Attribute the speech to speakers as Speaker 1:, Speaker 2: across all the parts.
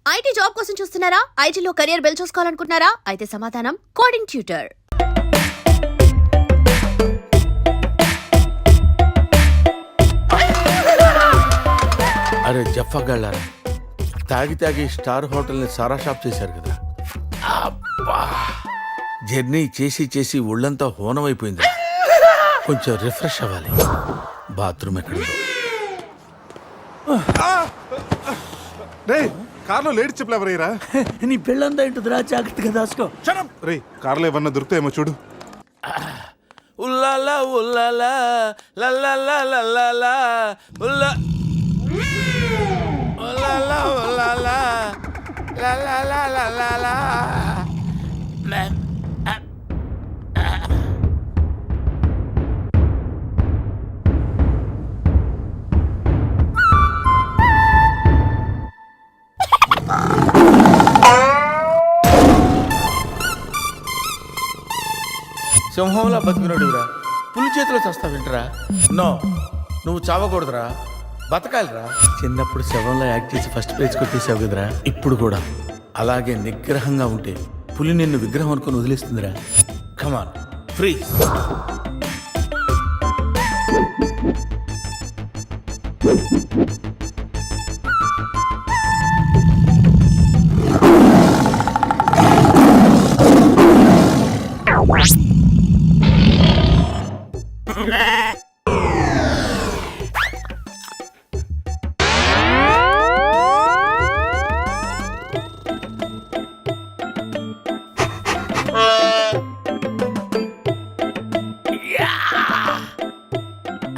Speaker 1: IT job కోసం చూస్తున్నారా? ఐటీలో కెరియర్ బిల్డ్ చూసుకోవాలనుకుంటున్నారా? అయితే సమాధానం కోడింగ్ ట్యూటర్.
Speaker 2: అరే జఫ్ఫాగాళ్ళారా, తాగి తాగి స్టార్ హోటల్ని సారా షాప్ చేశారు కదా. అబ్బా, జర్నీ చేసి చేసి ఒళ్ళంతా హోనమైపోయింది. కొంచెం రిఫ్రెష్ అవ్వాలి. బాత్రూమ్ ఎక్కడుందో.
Speaker 3: కార్లో లేడీ చెప్పులు ఎవరయ్యరా?
Speaker 4: నీ పెళ్ళంతా ఇంటుందిరా, జాగ్రత్తగా దాసుకో.
Speaker 3: రే కార్లో ఏమన్నా దొరుకుతాయేమో చూడు.
Speaker 2: ఉల్లాలా ఉల్లాలా లల్లాలా లల్లాలా ఉల్లా ఉల్లాలా ఉల్లాలా లల్లాలా లల్లాలా. సింహంలా బతికినోడురా, పులి చేతిలో చస్తావింటరా? నో, నువ్వు చావకూడదురా, బతకాలిరా. చిన్నప్పుడు శవంలో యాక్ట్ చేసి ఫస్ట్ ప్రైజ్ కొట్టేసావు కదరా. ఇప్పుడు కూడా అలాగే నిగ్రహంగా ఉంటే పులి నిన్ను విగ్రహం అనుకుని వదిలేస్తుందిరా. కమాన్, ఫ్రీ.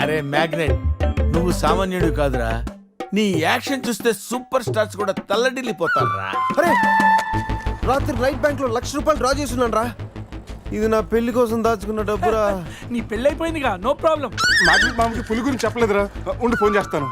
Speaker 2: అరే మ్యాగ్నెట్, నువ్వు సామాన్యుడు కాదురా. నీ యాక్షన్ చూస్తే సూపర్ స్టార్స్ కూడా తల్లడిల్లిపోతారా.
Speaker 5: అరే రాత్రి రైట్ బ్యాంక్ లో ₹1,00,000 డ్రా చేస్తున్నాను రా. ఇది నా పెళ్లి కోసం దాచుకున్న డబ్బురా.
Speaker 4: నీ పెళ్ళైపోయిందిగా, నో ప్రాబ్లం.
Speaker 3: మామకి పులి గురించి చెప్పలేదురా, ఉండి ఫోన్ చేస్తాను.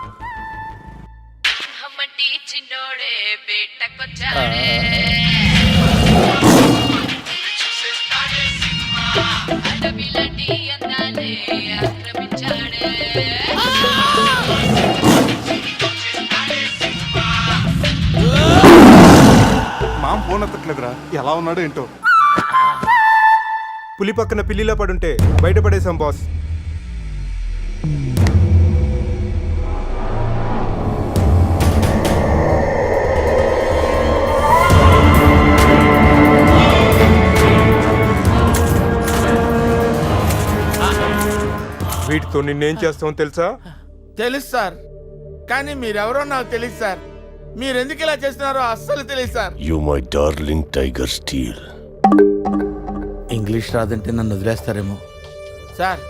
Speaker 3: మామ ఫోన్ ఎత్తట్లేదురా, ఎలా ఉన్నాడో ఏంటో.
Speaker 5: పులి పక్కన పిల్లిలా పడుంటే బయటపడేశాం బాస్. వీటితో నిన్నేం చేస్తామో తెలుసా?
Speaker 2: తెలుసు సార్, కానీ మీరెవరో నాకు తెలియదు సార్. మీరెందుకు ఇలా చేస్తున్నారో అస్సలు తెలియదు sir.
Speaker 6: You my darling tiger steel.
Speaker 2: English రాదంటే నన్ను వదిలేస్తారేమో సార్.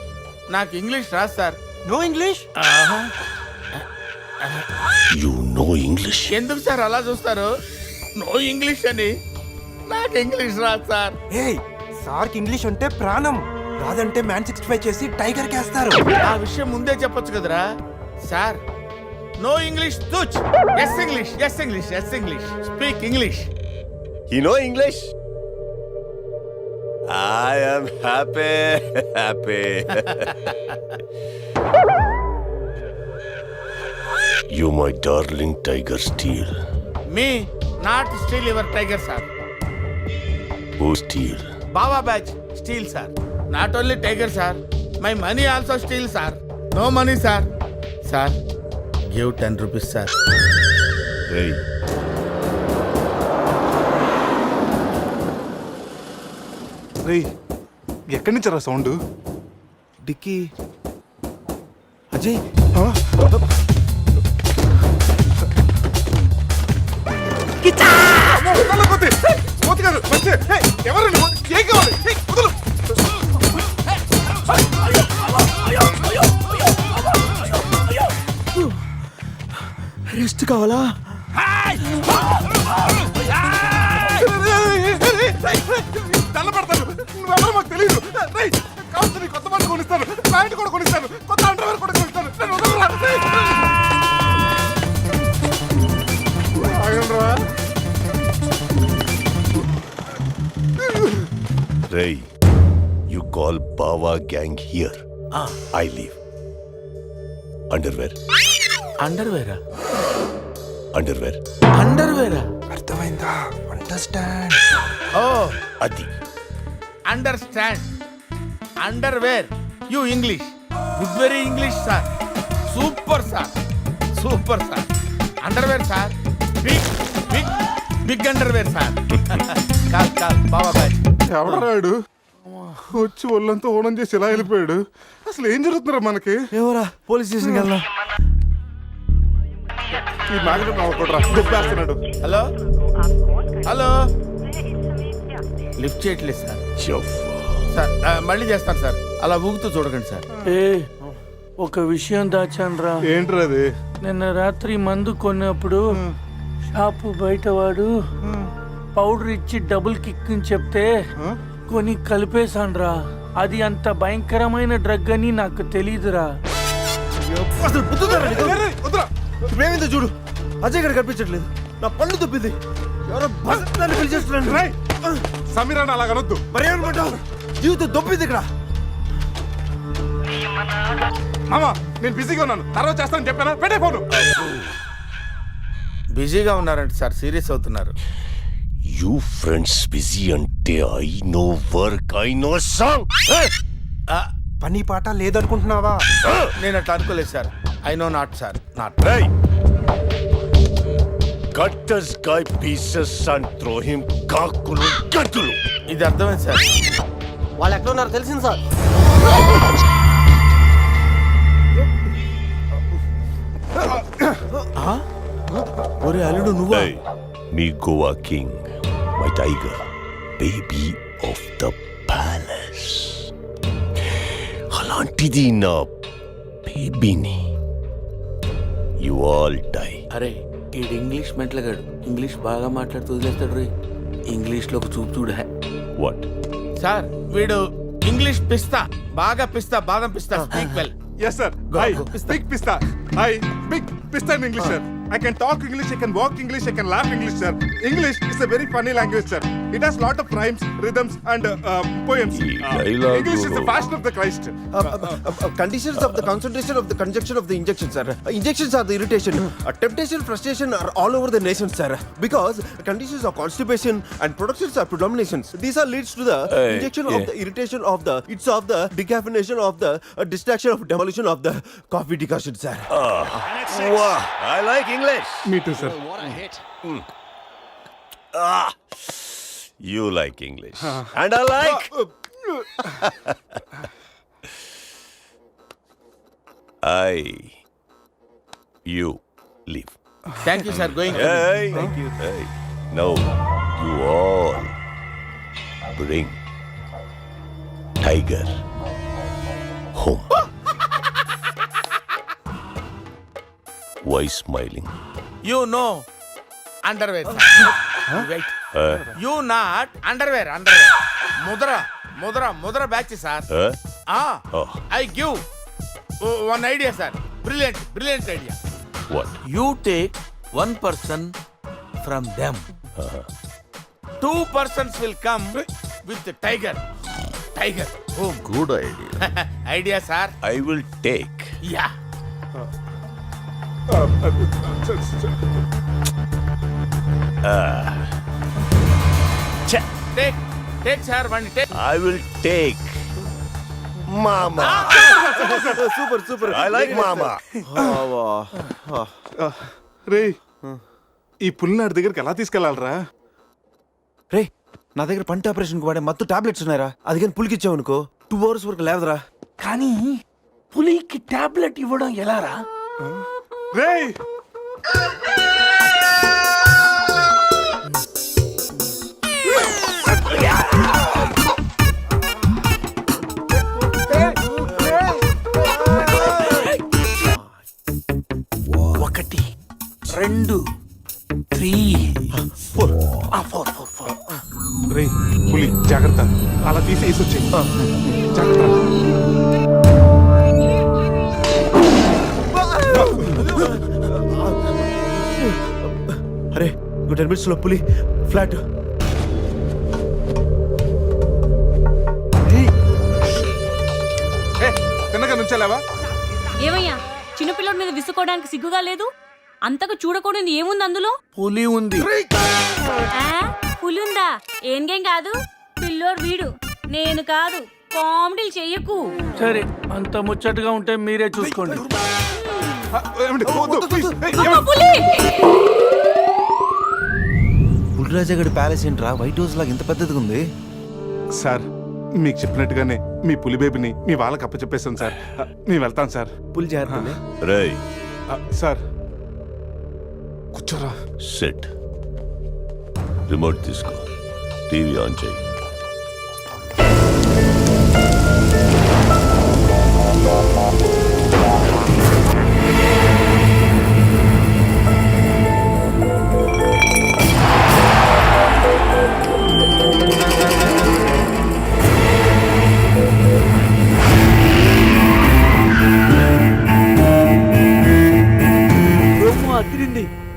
Speaker 2: నాకు ఇంగ్లీష్ రాదు sir.
Speaker 5: No English?
Speaker 6: You know English?
Speaker 2: ఎందుకు సార్ అలా చూస్తారు? నో ఇంగ్లీష్ అని. నాకు ఇంగ్లీష్ రాదు సార్.
Speaker 5: ఏయ్, సార్కి ఇంగ్లీష్ అంటే ప్రాణం. రాదంటే మ్యాన్ 65 చేసి టైగర్ కేస్తారు.
Speaker 2: ఆ విషయం ముందే చెప్పొచ్చు కదరా sir. No English touch. Yes English, yes English, yes English. Speak English.
Speaker 6: You know English? I am happy. You my darling tiger steel.
Speaker 2: మీ not steal your tiger sir.
Speaker 6: Who steal?
Speaker 2: Baba batch steal sir. Not only tiger sir, my money also steal sir. No money sir. Sir give 10 rupees sir.
Speaker 6: Hey.
Speaker 3: రే ఎక్కడి నుంచి రా sound?
Speaker 5: Dicky Ajay. Rest కావాలా?
Speaker 3: తెల్లబడతాను, నువ్వెవరో మాకు తెలియదు. కావచ్చు కొత్త బట్టలు కొనిస్తాను, ప్యాంట్ కూడా కొనిస్తాను, కొత్త అండర్వేర్ కూడా కొనిస్తాను. నేను వదలరా.
Speaker 6: Ray, you call Bawa gang here. I leave. Underwear.
Speaker 2: అండర్వేరా?
Speaker 6: Underwear.
Speaker 2: అండర్వేరా?
Speaker 3: అండర్స్టాండ్.
Speaker 2: ఓ
Speaker 6: అది
Speaker 2: understand underwear you English good very English sir super sir super sir underwear sir big big big underwear sir call call బాబా batch
Speaker 3: ఎవడరాడు వచ్చి ఒళ్ళంతా ఓనం చేసి ఇలా వెళ్ళిపోయాడు. అసలు ఏం జరుగుతుందిరా మనకి?
Speaker 5: ఏమోరా పోలీస్ స్టేషన్కి వెళ్దాం.
Speaker 3: ఈ మ్యాగ్నెట్ నవ్వకూడరా, దుబ్బేస్తున్నాడు.
Speaker 2: హలో హలో లిఫ్ట్ చేయట్లేదు సార్ సార్ మళ్ళీ చేస్తాను సార్ అలా ఊగుతూ చూడకండి సార్
Speaker 4: ఏ ఒక విషయం దాచాన్రా.
Speaker 3: ఏంట్రా అది?
Speaker 4: నిన్న రాత్రి మందు కొన్నప్పుడు షాపు బయట వాడు పౌడర్ ఇచ్చి డబుల్ కిక్ అని చెప్తే కొని కలిపేశాన్రా. అది అంత భయంకరమైన డ్రగ్ అని నాకు తెలీదురా.
Speaker 5: అసలు బుద్ధుందారా నీకు?
Speaker 3: రేయ్, రేయ్, వద్దురా.
Speaker 5: ఇప్పుడేమైందో చూడు, అజయ్ గారు కనిపించట్లేదు. నా పళ్ళు తప్పింది. ఎవరో బస్సుని పిలిచేస్తున్నాను.
Speaker 3: రేయ్, సమీరాన్ని అలాగనొద్దు.
Speaker 5: మరి ఏమనుకుంటావు? జీవితం దొప్పింది ఇక్కడ.
Speaker 3: మామా నేను బిజీగా ఉన్నాను, తర్వాత చేస్తాను చెప్పానా? పెట్టే ఫోను.
Speaker 2: బిజీగా ఉన్నారంటే సార్ సీరియస్ అవుతున్నారు.
Speaker 6: యూ ఫ్రెండ్స్ బిజీ అంటే I know work I know song.
Speaker 5: పని పాట లేదనుకుంటున్నావా?
Speaker 2: నేను అట్లా అనుకోలేదు sir. I know not sir not.
Speaker 6: Cut this guy pieces and throw him కాకులు గంతులు.
Speaker 2: ఇది అర్థమైంది సార్.
Speaker 5: వాళ్ళు ఎక్కడ ఉన్నారో తెలిసింది సార్.
Speaker 2: ఒరే అల్లుడు నువ్వు
Speaker 6: Hey, me Goa king, my tiger, baby of the palace. అలాంటిది నా బేబీని. You all die.
Speaker 2: అరే ఈడు ఇంగ్లీష్ మెంట్లగాడు. ఇంగ్లీష్ బాగా మాట్లాడుతూ వదిలేస్తాడు రే. ఇంగ్లీష్లో ఒక చూపు చూడు.
Speaker 6: What?
Speaker 2: సార్ వీడు ఇంగ్లీష్ పిస్తా బాగా పిస్తా బాదం పిస్తా speak well.
Speaker 3: Yes sir.
Speaker 2: Go,
Speaker 3: I
Speaker 2: go.
Speaker 3: big pista. I big pista in English sir. I can talk English, I can walk English, I can laugh English sir. English is a very funny language sir. It has lot of rhymes, rhythms and poems.
Speaker 6: dialogue.
Speaker 3: English is the fashion of the Christ.
Speaker 5: Conditions of the concentration of the conjunction of the injection, sir. Injections are the irritation. Temptation, frustration are all over the nation, sir. Because conditions of constipation and productions are predominations. These are leads to the
Speaker 6: Hey,
Speaker 5: injection
Speaker 6: yeah.
Speaker 5: of the irritation of the, it's of the decaffeination of the distraction of demolition of the coffee decoction, sir.
Speaker 6: Wow, I like English.
Speaker 3: Me too sir.
Speaker 6: You like English. And I like. You leave.
Speaker 2: Thank you sir going.
Speaker 6: Hey. Thank you. Hey. Now, you all bring Tiger home. Why smiling?
Speaker 2: You no underwear wait you not underwear underwear ముద్ర ముద్ర ముద్ర batch sir.
Speaker 6: Oh.
Speaker 2: I give one idea sir. Brilliant brilliant idea.
Speaker 6: What?
Speaker 2: You take 1 person from them. 2 persons will come with the tiger. Tiger home.
Speaker 6: Good idea.
Speaker 2: Idea sir.
Speaker 6: I will take.
Speaker 2: Yeah take take sir one take.
Speaker 6: I will take Mama.
Speaker 5: Super super.
Speaker 6: I like Mama.
Speaker 3: రే ఈ పుల్లినాడి దగ్గరికి ఎలా తీసుకెళ్ళాలరా?
Speaker 5: రే నా దగ్గర పంట operation కు వాడే మత్తు tablets ఉన్నాయరా. అది కానీ పులికిచ్చావు అనుకో 2 hours వరకు లేవదరా.
Speaker 4: కానీ పులికి టాబ్లెట్ ఇవ్వడం ఎలారా?
Speaker 3: రే
Speaker 4: ఒకటి 2 3 4
Speaker 3: రే పులి జాగ్రత్త, అలా తీసి వేసి వచ్చాయి. జాగ్రత్త.
Speaker 5: అరే 10 minutes లో పులి ఫ్లాట్.
Speaker 3: తిన్నగా నుంచాలేవా?
Speaker 7: ఏమయ్యా చిన్నపిల్లడి మీద విసుకోవడానికి సిగ్గుగా లేదు? అంతగా చూడకూడదు ఏముంది అందులో?
Speaker 4: పులి ఉంది.
Speaker 7: ఆ, పులి ఏం కాదు పిల్లోడు వీడు నేను కాదు కామెడీలు చెయ్యకు.
Speaker 4: సరే అంత ముచ్చటగా ఉంటే మీరే చూసుకోండి.
Speaker 3: ఏమండి? వద్దు, please.
Speaker 5: పులిరాజగడ్ ప్యాలెస్ ఏంట్రా వైట్ హౌస్ లాగా ఇంత పెద్దదిగా ఉంది?
Speaker 3: సార్ మీకు చెప్పినట్టుగానే మీ పులి బేబీని మీ వాళ్ళకి అప్పచెప్పేస్తాను సార్. మేము వెళ్తాం సార్.
Speaker 5: పులి జాగ్రత్త.
Speaker 6: రేయ్
Speaker 3: సార్ కూర్చోరా.
Speaker 6: సెట్ రిమోట్ తీసుకో, టీవీ ఆన్ చేయి.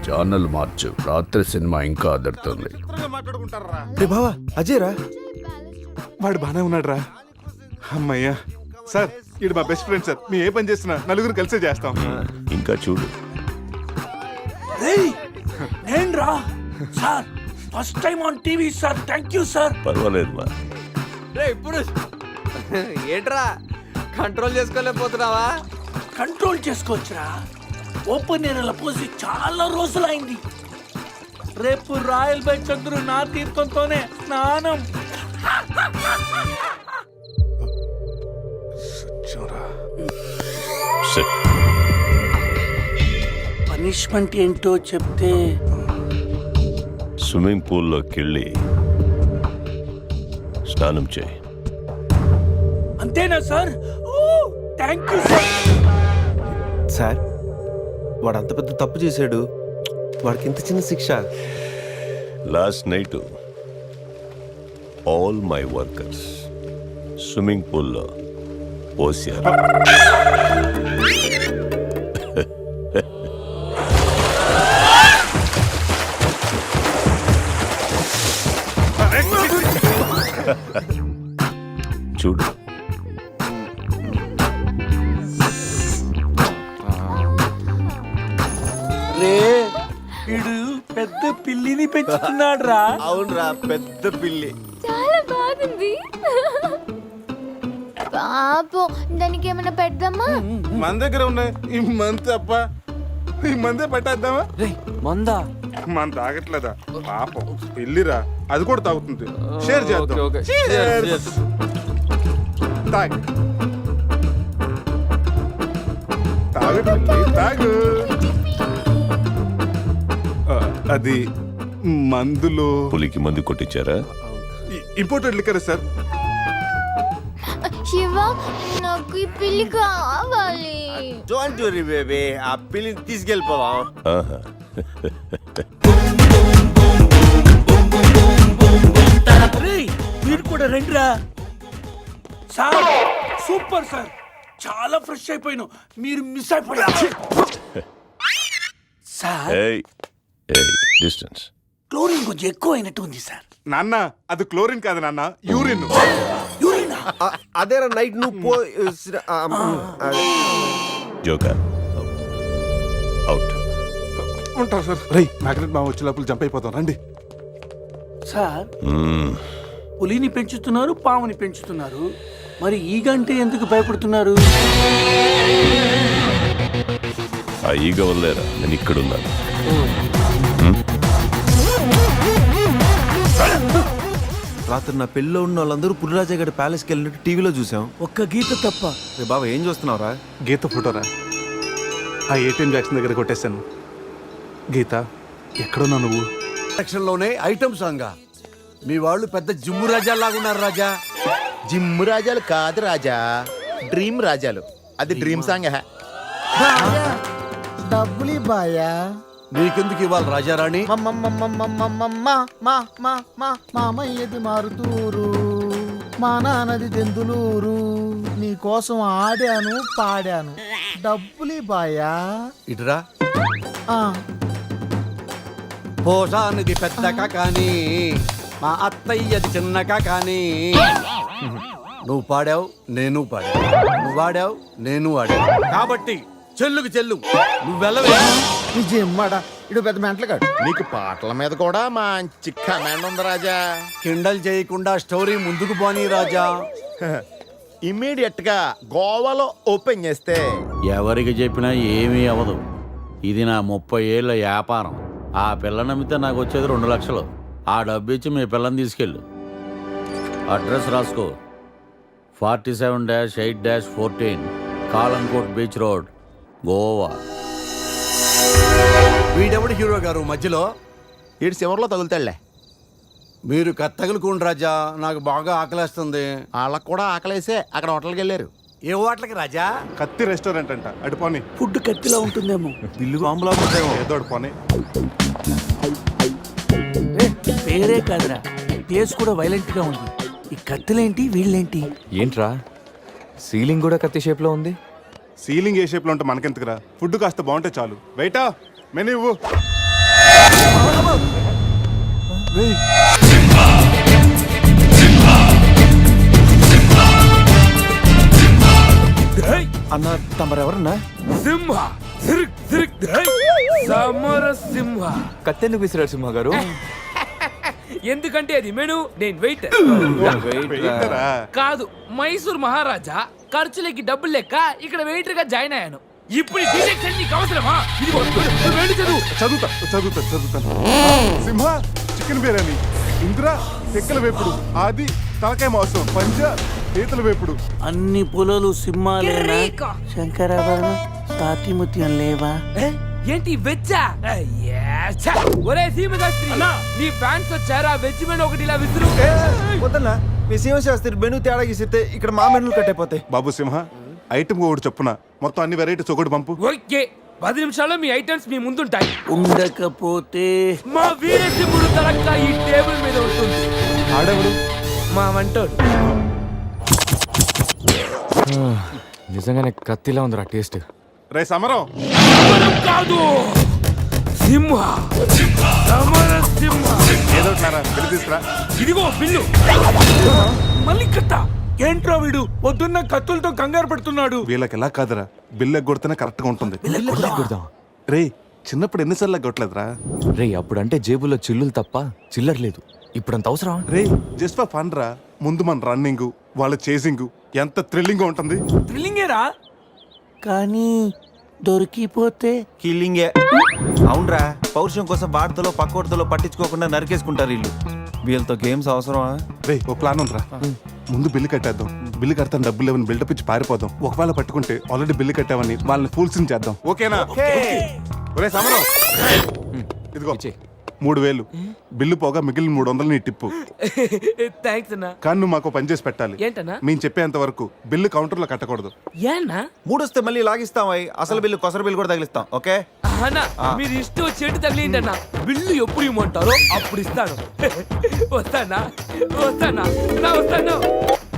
Speaker 8: ఛానల్ మార్చు, రాత్రి సినిమా ఇంకా అదరుతుంది.
Speaker 3: మాట్లాడుకుంటారా?
Speaker 5: రే బావా అజయ్ రా.
Speaker 3: వాడు బానే ఉన్నాడు రా. అమ్మయ్యా. సార్ ఇది మా బెస్ట్ ఫ్రెండ్ సార్. మీ ఏ పని చేసినా నలుగురు కలిసే చేస్తాం.
Speaker 6: ఇంకా చూడు.
Speaker 4: నేను రా sir, first time on TV sir. Thank you sir.
Speaker 6: పర్వాలేదు మా.
Speaker 9: ఇప్పుడు ఏంట్రా కంట్రోల్ చేసుకోలేకపోతున్నావా?
Speaker 4: కంట్రోల్ చేసుకోవచ్చురా. ఓపెన్ ఎయిర్ల పోసి చాలా రోజులైంది. రేపు రాయల్ బై చంద్రు నా తీర్థంతోనే స్నానం.
Speaker 6: సెట్.
Speaker 4: పనిష్మెంట్ ఏంటో చెప్తే
Speaker 6: స్విమ్మింగ్ పూల్లోకి వెళ్ళి స్నానం చేయి.
Speaker 4: అంతేనా sir? Thank you sir.
Speaker 5: Sir వాడు అంత పెద్ద తప్పు చేశాడు, వాడికి ఇంత చిన్న శిక్ష.
Speaker 6: Last night all my workers swimming పూల్లో పోసారు. చూడు.
Speaker 4: రే వీడు పెద్ద పిల్లిని పెంచుతున్నాడు రా.
Speaker 5: అవునరా, పెద్ద పిల్లి.
Speaker 1: చాలా బాగుంది. పాపం దానికి ఏమైనా పెడదామా?
Speaker 3: మన దగ్గర ఉన్నాయి ఈ మంత్ అప్ప. ఈ మందే పట్టేద్దామా?
Speaker 9: మందా?
Speaker 3: మన తాగట్లేదా పాపం? పెళ్ళిరా, అది కూడా తాగుతుంది. షేర్ చేద్దాం. Cheers. తాగు తాగు పిల్లి, తాగు. అది మందులో
Speaker 6: పులికి మందు కొట్టించారా?
Speaker 3: Imported liquor sir.
Speaker 1: శివ నాకు ఈ పిల్లి కావాలి.
Speaker 5: డోంట్ వరీ బేబీ, ఆ పిల్లిని తీసుకెళ్ళిపోవా.
Speaker 6: ఆహా.
Speaker 4: మీరు కూడా రండిరా. సార్ సూపర్ సార్, చాలా ఫ్రెష్ అయిపోయినావు. మీరు మిస్ అయిపోయారు సార్.
Speaker 6: ఏయ్ ఏయ్, డిస్టెన్స్.
Speaker 4: క్లోరిన్ కొంచెం ఎక్కువ అయినట్టు ఉంది సార్.
Speaker 3: నాన్న అది క్లోరిన్ కాదు నాన్న, యూరిన్.
Speaker 4: యూరినా?
Speaker 5: అదేరా నైట్ నువ్వు పో.
Speaker 6: Joker out.
Speaker 3: ఉంటాం సార్. రై మ్యాగ్నెట్ మా వచ్చే లోపల జంప్ అయిపోతాం. రండి
Speaker 4: సార్. పులిని పెంచుతున్నారు, పాముని పెంచుతున్నారు, మరి ఈగంటే ఎందుకు భయపడుతున్నారు?
Speaker 6: ఆ ఈగ వల్లేరా నేను ఇక్కడున్నాను.
Speaker 5: రాత్రి నా పెళ్ళిలో ఉన్న వాళ్ళందరూ పులిరాజగడ్ ప్యాలెస్కి వెళ్ళినట్టు టీవీలో చూసాం.
Speaker 4: ఒక్క గీత తప్ప.
Speaker 5: రే బాబా ఏం చూస్తున్నావురా?
Speaker 3: గీత ఫోటోరా. ఆ ఏటీఎం జాక్సన్ దగ్గర కొట్టేశాను. గీత ఎక్కడున్నా నువ్వు?
Speaker 8: సెక్షన్లోనే ఐటమ్ సాంగ్. మీ వాళ్ళు పెద్ద జిమ్ము రాజాలాగా ఉన్నారు రాజా.
Speaker 10: జిమ్ రాజాలు కాదు రాజా, డ్రీమ్ రాజాలు. అది డ్రీమ్ సాంగ్. డబ్బులు బాయా.
Speaker 8: నీకెందుకు ఇవ్వాలి రాజారాణి?
Speaker 10: మామయ్యది మారుతూరు, మా నాన్నది దెందులూరు. నీకోసం ఆడాను పాడాను, డబ్బులు బాయా.
Speaker 8: ఇటురా. పోషానిది పెద్దక కానీ మా అత్తయ్యది చిన్నక కానీ. నువ్వు పాడావు, నేను పాడావు. నువ్వు వాడావు, నేను వాడావు. కాబట్టి చెల్లుకు చెల్లు. నువ్వు వెళ్ళవే.
Speaker 10: విజయమ్మడ ఇడు పెద్ద మెంటలు కాడు. నీకు పాటల మీద కూడా మంచి కమాండ్ ఉంది రాజా.
Speaker 8: కిండల్ చేయకుండా స్టోరీ ముందుకు పోనీ రాజా.
Speaker 10: ఇమ్మీడియట్ గా గోవాలో ఓపెన్ చేస్తే
Speaker 11: ఎవరికి చెప్పినా ఏమీ అవ్వదు. ఇది నా 30 ఏళ్ళ వ్యాపారం. ఆ పిల్ల నమ్మితే నాకు వచ్చేది 2 లక్షలు. ఆ డబ్బు ఇచ్చి మీ పిల్లని తీసుకెళ్ళు. అడ్రస్ రాసుకో. 47-8-14 కాలంకోట్ బీచ్ రోడ్, గోవా.
Speaker 8: వీడెవడు హీరో గారు మధ్యలో?
Speaker 10: ఇటు చివరిలో తగులుతాడులే.
Speaker 8: మీరు కత్తగలుకోండి రాజా, నాకు బాగా ఆకలేస్తుంది.
Speaker 10: వాళ్ళకు కూడా ఆకలేసే అక్కడ హోటల్కి వెళ్ళారు.
Speaker 8: ఏ హోటల్కి రాజా?
Speaker 3: కత్తి రెస్టారెంట్ అంట, అడుపోని.
Speaker 4: ఫుడ్ కత్తిలా ఉంటుందేమో.
Speaker 3: బిల్లు బాంబులా ఉంటాయేమో, ఏదో అడుపోని.
Speaker 4: పేరే కాదురా, ప్లేస్ కూడా వైలెంట్ గా ఉంది. ఈ కత్తులేంటి, వీళ్ళేంటి?
Speaker 9: ఏంట్రా సీలింగ్ కూడా కత్తి షేప్ లో ఉంది?
Speaker 3: సీలింగ్ ఏ షేప్ లో ఉంటే మనకెందుకురా, ఫుడ్ కాస్త బాగుంటే చాలు. బయట మెనూ ఇవ్వు.
Speaker 5: అన్న తమరెవరన్నా?
Speaker 4: సింహ సమర సింహ.
Speaker 9: కత్తెందుకు విసిరాడు సింహ గారు?
Speaker 12: ఎందుకంటే అది మెను, నేను వెయిట్
Speaker 3: వెయిటరా?
Speaker 12: కాదు, మైసూర్ మహారాజా. ఖర్చులకి డబ్బులు లెక్క ఇక్కడ వెయిటర్ గా జాయిన్ అయ్యాను. ఇప్పుడు ఈ డిటెక్షన్ నీకు అవసరమా? ఇదిగో, నువ్వు వెళ్ళి చదువు.
Speaker 3: చదువుతాను. సింహ చికెన్ బిర్యానీ, ఇంద్ర తెక్కల వేపుడు, ఆది తలకాయ మాంసం, పంజ పీతల వేపుడు.
Speaker 4: అన్ని పొలాలు సింహాలేనా?
Speaker 12: కిరీకా.
Speaker 4: శంకరాభరణం తాతిముత్యం లేవా?
Speaker 12: ఏంటి వెజ్జా? ఒరే సీమశాస్త్రి, నీ ఫ్యాన్స్ వచ్చారా? వెజ్ మెను ఒకటి ఇలా విసురు.
Speaker 5: వద్దన్నా, మీ సింహశాస్త్రి మెనూ తేడా గీసితే ఇక్కడ మా మెనూలు కట్టయిపోతాయి.
Speaker 3: బాబు సింహ, ఐటమ్ ఒకటి చెప్పున మొత్తం అన్ని వెరైటీస్ ఒకటి పంపు.
Speaker 12: ఓకే, 10 నిమిషాల్లో మీ ఐటమ్స్ మీ ముందుంటాయి.
Speaker 4: ఉండకపోతే
Speaker 12: మా వీరసింహుడు తలక్క ఈ టేబుల్ మీద ఉంటుంది.
Speaker 3: ఆడెవడు?
Speaker 12: మా వంటోడు.
Speaker 9: నిజంగానే కత్తిలా ఉందిరా టేస్ట్.
Speaker 3: రే సమరం,
Speaker 12: సమరం కాదు, సింహ. సమర సింహ.
Speaker 3: ఏదో బిల్లు తీసుకురా.
Speaker 12: ఇదిగో బిల్లు.
Speaker 4: మళ్ళీ కత్త. ఏంట్రా వీడు పొద్దున్న కత్తులతో కంగారు పెడుతున్నాడు?
Speaker 3: వీళ్ళకి ఎలా కాదురా, బిల్లు ఎగ్గొడితేనే కరెక్ట్ గా ఉంటుంది. రే చిన్నప్పుడు ఎన్నిసార్లు ఎగ్గొట్టలేదురా?
Speaker 9: రే అప్పుడంటే జేబులో చిల్లులు తప్ప చిల్లర లేదు. ఇప్పుడంత అవసరం?
Speaker 3: రే జస్ట్ ఫర్ ఫన్ రా. ముందు మన రన్నింగ్, వాళ్ళ చేసింగ్ ఎంత థ్రిల్లింగ్ ఉంటుంది.
Speaker 4: థ్రిల్లింగేరా, కానీ దొరికిపోతే
Speaker 5: కిల్లింగే. అవునరా, పౌరుషం కోసం వార్తలో పక్కోడతలో పట్టించుకోకుండా నరికేసుకుంటారు వీళ్ళు. వీళ్ళతో గేమ్స్ అవసరమా?
Speaker 3: రే ఒక ప్లాన్ ఉందిరా. ముందు బిల్లు కట్టేద్దాం. బిల్లు కడతాను డబ్బులు లేవని బిల్డప్ ఇచ్చి పారిపోదాం. ఒకవేళ పట్టుకుంటే ఆల్రెడీ బిల్లు కట్టామని వాళ్ళని ఫూల్సింగ్ చేద్దాం. ఓకేనా? ఒరే సమరం, ఇదిగో 3000 బిల్లు పోగా మిగిలిన 300 నీ టిప్పు.
Speaker 12: థ్యాంక్స్ అన్నా.
Speaker 3: కానీ నువ్వు మాకు పని చేసి పెట్టాలి.
Speaker 12: ఏంటన్నా?
Speaker 3: మేము చెప్పేంత వరకు బిల్లు కౌంటర్ లో కట్టకూడదు.
Speaker 12: ఏనా?
Speaker 5: 3 వస్తే మళ్ళీ లాగిస్తాం. అసలు బిల్లు కొసర బిల్లు కూడా తగిలిస్తాం. ఓకే
Speaker 12: అన్నా, మీరు ఇష్టం వచ్చేటి తగిలిందన్నా. బిల్లు ఎప్పుడు ఇమ్మంటారో అప్పుడు ఇస్తాను. వస్తానా? వస్తాను.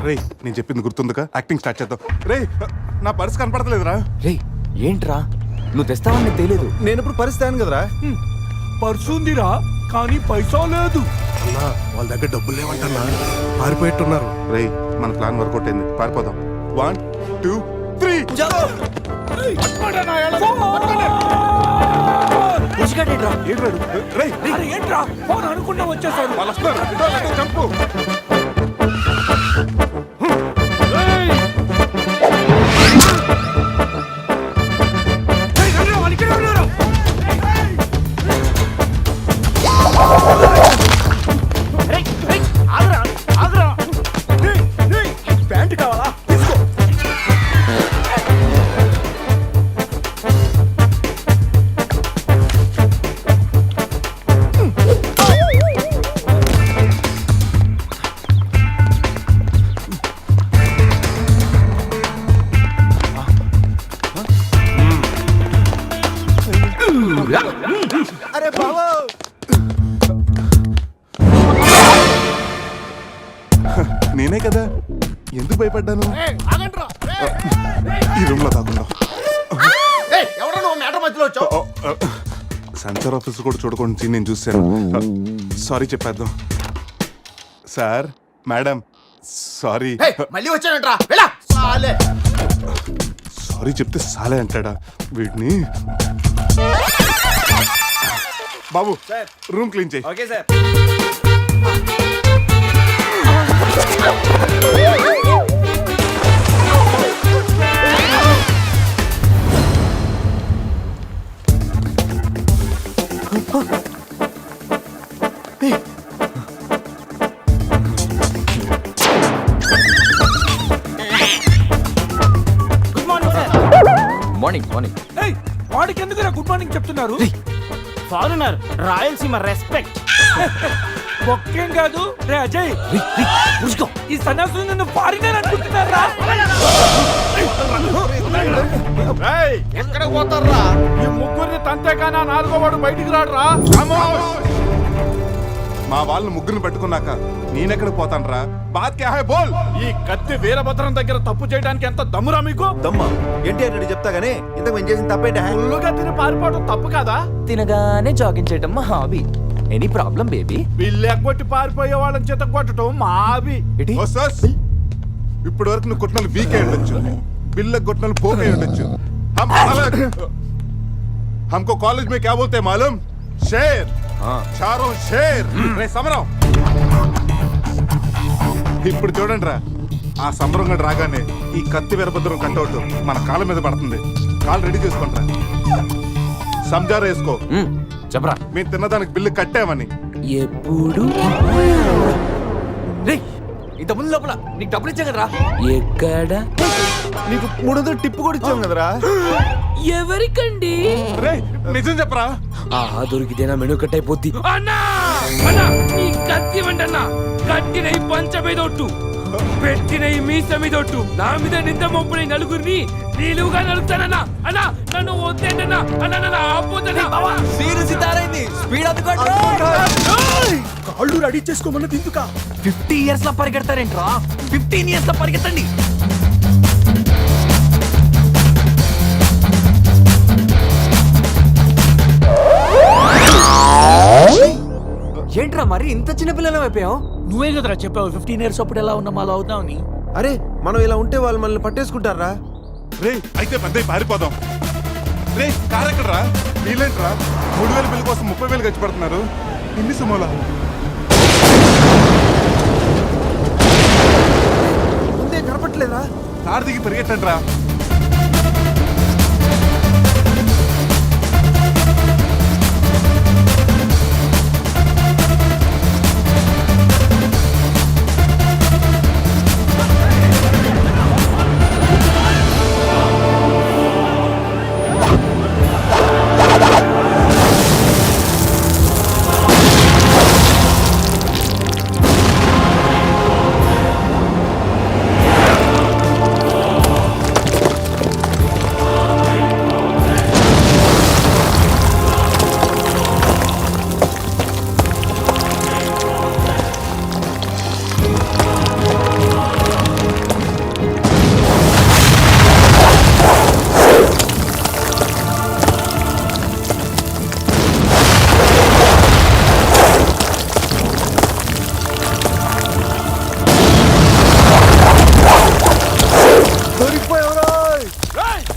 Speaker 3: రే నేను చెప్పింది గుర్తుందిగా? యాక్టింగ్ స్టార్ట్ చేద్దాం. రే నా పర్స్ కనపడతలేదురా.
Speaker 9: రే ఏంట్రా నువ్వు తెస్తావని నీకు తెలియదు.
Speaker 5: నేను ఇప్పుడు పరిస్థితి కదరా.
Speaker 4: పర్సుందిరా, కానీ పైసా లేదు.
Speaker 3: వాళ్ళ దగ్గర డబ్బులు లేవంటన్నా, పారిపోయేట్టున్నారు. రే మన ప్లాన్ వర్కౌట్ అయింది, పారిపోదాం. 1 2 3
Speaker 4: ఏంట్రా ఫోన్ అనుకున్నా వచ్చేసాడు.
Speaker 3: వాళ్ళు వస్తున్నారు. చంపు.
Speaker 4: ప్యాంట్ కావాలా?
Speaker 5: అరే బావో,
Speaker 3: నేనే కదా, ఎందుకు భయపడ్డాను? ఈ రూమ్ లో కాకుండా
Speaker 10: ఎవరో నువ్వు మేటర్ మధ్యలో వచ్చావు.
Speaker 3: సెన్సార్ ఆఫీస్ కూడా చూడకుండా నేను చూశాను. సారీ చెప్పేద్దాం. Sir madam sorry.
Speaker 10: మళ్ళీ వచ్చానంట్రా. వెళ్ళా సాలే.
Speaker 3: సారీ చెప్తే సాలే అంటాడా వీడిని? బాబు రూమ్ క్లీన్ చేయి.
Speaker 5: Okay sir.
Speaker 9: Morning morning.
Speaker 4: వాడికి ఎందుకు గుడ్ మార్నింగ్ చెప్తున్నారు?
Speaker 12: Foreigner Rayalaseema respect.
Speaker 4: ఒక్కేం కాదు రే అజయ్, ఈ సన్యాసులు నన్ను ఫారినర్ అనుకుంటున్నారా?
Speaker 2: ఎక్కడ పోతారా? ఈ ముగ్గురిని తంతేకానా నాలుగో వాడు బయటికి రాడురా.
Speaker 3: మా వాళ్ళని ముగ్గురిని పెట్టుకున్నాక నేనెక్కడ పోతానరా? బాత్ క్యా హై బోల్.
Speaker 2: ఈ కత్తి వీరభద్రం దగ్గర తప్పు చేయడానికి ఎంత దమ్మురా మీకు?
Speaker 5: దమ్మా ఏంటి అని చెప్తా గానీ ఇంతకు మేము చేసిన తప్పేంటి?
Speaker 2: ఫుల్లుగా తిని పారిపోవడం తప్పు కాదా?
Speaker 9: తినగానే జాగింగ్ చేయటం మా హాబీ. Any problem baby?
Speaker 2: వీళ్ళు ఎగ్గొట్టి పారిపోయే వాళ్ళని చేత కొట్టడం మా హాబీ.
Speaker 3: ఇప్పటి వరకు నువ్వు కొట్టినలు వీక్ అయి ఉండొచ్చు, బిల్ల కొట్టినలు పోక్ అయి ఉండొచ్చు. हमको कॉलेज में क्या बोलते हैं मालूम? शेर. चारों शेर. రే సమరం. ఇప్పుడు చూడండి రా, ఆ సమరం గడు రాగానే ఈ కత్తి వీరభద్రం కట్అవుట్ మన కాళ్ళ మీద పడుతుంది. కాళ్ళు రెడీ చేసుకుంటా. సంజారా వేసుకో.
Speaker 9: చెప్పరా.
Speaker 3: మేము తిన్నదానికి బిల్లు కట్టామని.
Speaker 12: ఎప్పుడు
Speaker 9: ఇంత ముందు లోపల నీకు డబ్బులు ఇచ్చా కదరా.
Speaker 12: ఎక్కడ
Speaker 5: నీకు 300 టిప్పు కూడా ఇచ్చాం కదరా.
Speaker 12: ఎవరికండి?
Speaker 3: రే నిజం చెప్పరా.
Speaker 12: దొరికితేనా మెను కట్ అయిపోద్ది. అన్నా అన్నా నీ కత్తి వంటన్నా, కట్టిన ఈ పంచ మీదొట్టు, పెట్టిన ఈ మీస మీదొట్టు, నా మీద నింద మోపున ఈ నలుగురిని నీలుగా నలుగుతానన్నా. అన్నా నన్ను వద్దేంటన్నా, అన్నా నన్ను ఆపోతన్నా.
Speaker 9: స్పీడ్
Speaker 4: కాళ్ళు రెడీ చేసుకోమన్నది ఎందుక?
Speaker 9: 50 years లో పరిగెడతారేంట్రా? 15 years లో పరిగెత్తండి. ఏంట్రా మరి ఇంత చిన్న పిల్లలు అయిపోయావు?
Speaker 4: నువ్వే కదరా చెప్పావు 15 years అప్పుడు ఎలా ఉన్నాం అలా అవుతామని.
Speaker 5: అరే మనం ఇలా ఉంటే వాళ్ళు మనల్ని పట్టేసుకుంటారా?
Speaker 3: రే అయితే పెద్ద పారిపోదాం. రే కార్ ఎక్కడరా? వీళ్ళేంట్రా 3000 బిల్లు కోసం 30,000 ఖర్చు పెడుతున్నారు. ఎన్ని సుమోలా?
Speaker 5: ముందే కనపట్లేదా?
Speaker 3: కార్ దిగి పరిగెట్టండి రా.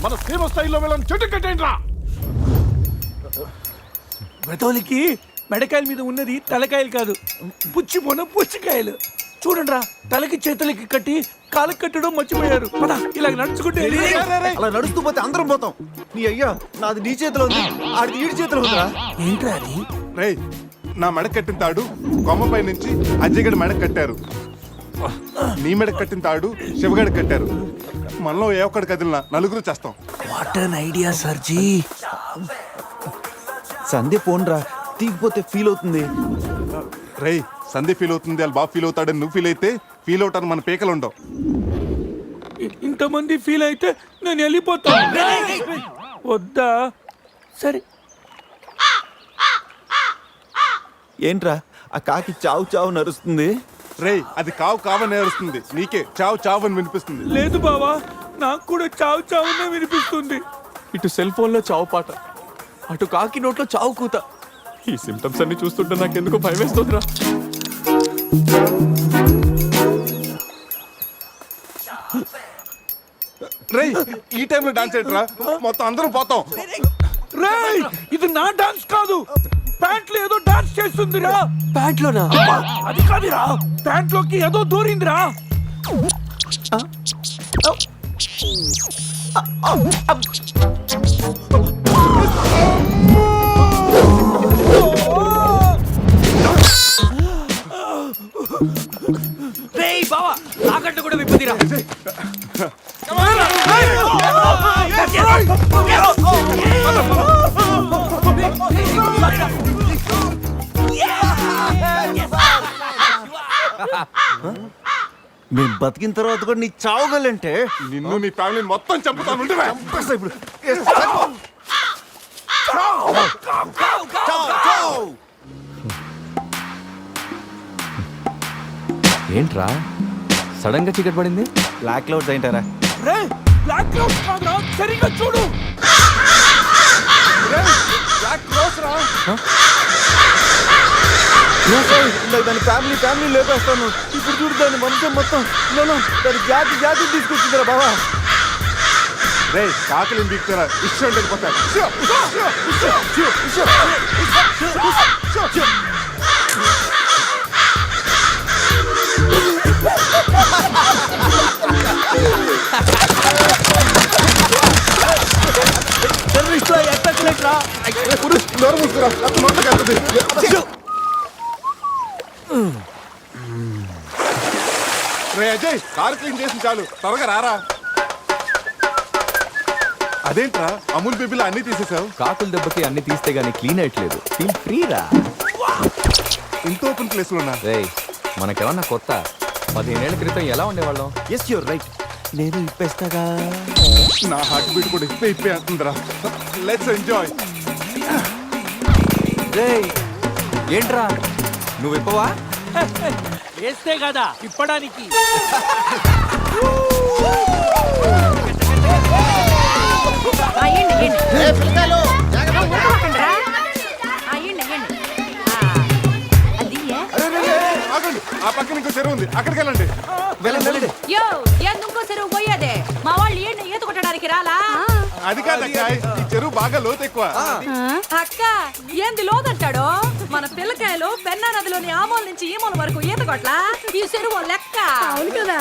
Speaker 2: మన సీమ స్థాయిలో వెళ్ళని చెట్టు కట్టేయండి రా.
Speaker 4: బ్రతోలికి మెడకాయల మీద ఉన్నది తలకాయలు కాదు, పుచ్చిపోన పుచ్చికాయలు. చూడండి రా, తలకి చేతులకి కట్టి కాళ్ళకి కట్టడం మర్చిపోయారు. పద ఇలాగ నడుచుకుంటే.
Speaker 5: అలా నడుస్తూ పోతే అందరం పోతాం. నీ అయ్యా నాది నీ చేతిలో ఉంది, ఆడిది ఈడి చేతిలో ఉందిరా.
Speaker 4: ఏంట్రా అది?
Speaker 3: రే నా మెడ కట్టిన తాడు కొమ్మపై నుంచి అజ్జగడి మెడ కట్టారు. నీ మెడ కట్టిన తాడు శివగడి కట్టారు. మనలో ఏ ఒక్కడి కదిలినా నలుగురు చేస్తాం.
Speaker 4: What an idea సర్జీ.
Speaker 5: Sandhya phone రా, తీగిపోతే ఫీల్ అవుతుంది.
Speaker 3: రే సంధ్య ఫీల్ అవుతుంది, వాళ్ళు బాగా ఫీల్ అవుతాడని నువ్వు ఫీల్ అయితే ఫీల్ అవుతాను మన పేకలు ఉండవు.
Speaker 4: ఇంతమంది ఫీల్ అయితే నేను వెళ్ళిపోతా. వద్దా? సరే.
Speaker 5: ఏంట్రా ఆ కాకి చావు చావు నరుస్తుంది?
Speaker 3: రే అది కావు కావని నేరుస్తుంది, నీకే చావు చావు అని వినిపిస్తుంది.
Speaker 4: లేదు బావా, నాకు కూడా చావు చావునే వినిపిస్తుంది.
Speaker 9: ఇటు సెల్ ఫోన్ లో చావు పాట, అటు కాకి నోట్లో చావు కూత. ఈ సిమ్టమ్స్ అన్ని చూస్తుంటే నాకెందుకో భయం వేస్తుందిరా.
Speaker 3: రే ఈ టైంలో డాన్స్ ఏంట్రా? మొత్తం అందరం పోతాం.
Speaker 4: రేయ్, ఇది నా డాన్స్ కాదు, ప్యాంట్లో ఏదో డాన్స్ చేస్తుందిరా.
Speaker 9: ప్యాంట్లోనా?
Speaker 4: అది కాదురా, ప్యాంట్లోకి ఏదో దూరిందిరా.
Speaker 12: రేయ్ బావా తాకట్టు కూడా విప్పుదిరా.
Speaker 10: మేము బతికిన తర్వాత కూడా నీ చావుగలంటే
Speaker 3: నిన్ను నీ ఫ్యామిలీ మొత్తం చంపుతాను ఉండవే.
Speaker 10: ఇప్పుడు
Speaker 9: ఏంట్రా సడన్ గా చీకటి పడింది?
Speaker 10: బ్లాక్ క్లౌడ్స్ ఏంటారా?
Speaker 4: రే బ్లాక్ క్లౌడ్స్ కాదురా, సరిగ్గా చూడు.
Speaker 10: దాని ఫ్యామిలీ లేపేస్తాను. ఇప్పుడు చూడు దాని వంశం మొత్తం దాని జాతి తీసుకొచ్చిందిరా బావా.
Speaker 3: రే కాకలిని దిగుతారా ఇష్టం వెళ్ళిపోతారు. రే అజయ్ కారు క్లీన్ చేసి చాలు, త్వరగా రారా. అదేంట్రా అమూల్ బేబీలో అన్ని తీసేసావు?
Speaker 9: కాకుల దెబ్బకి అన్ని తీస్తే గానీ క్లీన్ అయ్యట్లేదు. ఫీల్ ఫ్రీ రా.
Speaker 3: ఇంత ఓపెన్ ప్లేస్ లో ఉన్నా.
Speaker 9: రేయ్ మనకేమన్నా కొత్త? 15 ఏళ్ల క్రితం ఎలా ఉండేవాళ్ళం?
Speaker 10: Yes you're right. నేను ఇప్పేస్తాగా.
Speaker 3: నా హార్ట్ బీట్ కూడా ఇప్పే అంటుందిరా. Let's enjoy.
Speaker 9: రేయ్ ఏంట్రా నువ్వు ఇప్పవా?
Speaker 4: వేస్తే కదా ఇప్పడానికి.
Speaker 3: ఆగండి, ఆ పక్కన ఇంకో చెరువు ఉంది, అక్కడికి వెళ్ళండి.
Speaker 7: ఎందుకో చెరువు పోయేదే మా వాళ్ళు ఏంటి ఈత కొట్టడానికి రాలా?
Speaker 3: అది కాదక్క, ఈ చెరువు బాగా లోతు ఎక్కువ.
Speaker 7: అక్క ఏంది లోదంటాడు? మన పిల్లకాయలు పెన్నా నదిలోని ఆ మూల నుంచి ఈ మూల వరకు ఈత కొట్లా. ఈ చెరువు లెక్క. అవును కదా.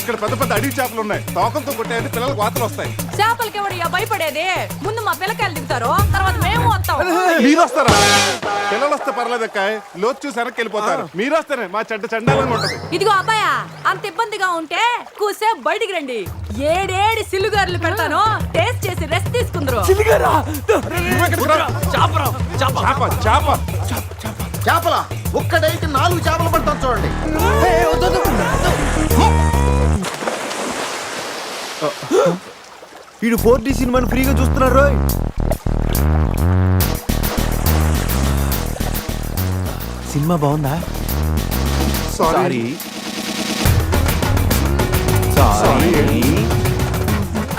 Speaker 3: ఇక్కడ పెద్ద పెద్ద అడవి చేపలు ఉన్నాయి. తోకంతో కొట్టాయంటే పిల్లలకు వాతలు వస్తాయి.
Speaker 7: చేపలకి ఎవడు భయపడేది? ముందు మా పిల్లకాయలు దిగుతారు, తర్వాత మేము వస్తాం.
Speaker 3: మీరు వస్తారా? పిల్లలు వస్తే పర్లేదక్క, లోతు చూసి వెనక్కి వెళ్ళిపోతారు. మీరు వస్తేనే మా చండాలంగా ఉంటది.
Speaker 7: ఇదిగో అబ్బాయా, అంత ఇబ్బందిగా ఉంటే కూసేపు బయటికి రండి. ఏడేడి సిల్లుగారులు పెడతాను, టేస్ట్ చేసి రెస్ట్ తీసుకుందరు.
Speaker 10: చేపల ఒక్కడైతే 4 చేపలు పడతాను చూడండి.
Speaker 5: వీడు 4D సినిమాని ఫ్రీగా చూస్తున్నారు.
Speaker 10: సినిమా బాగుందా?
Speaker 3: సారీ.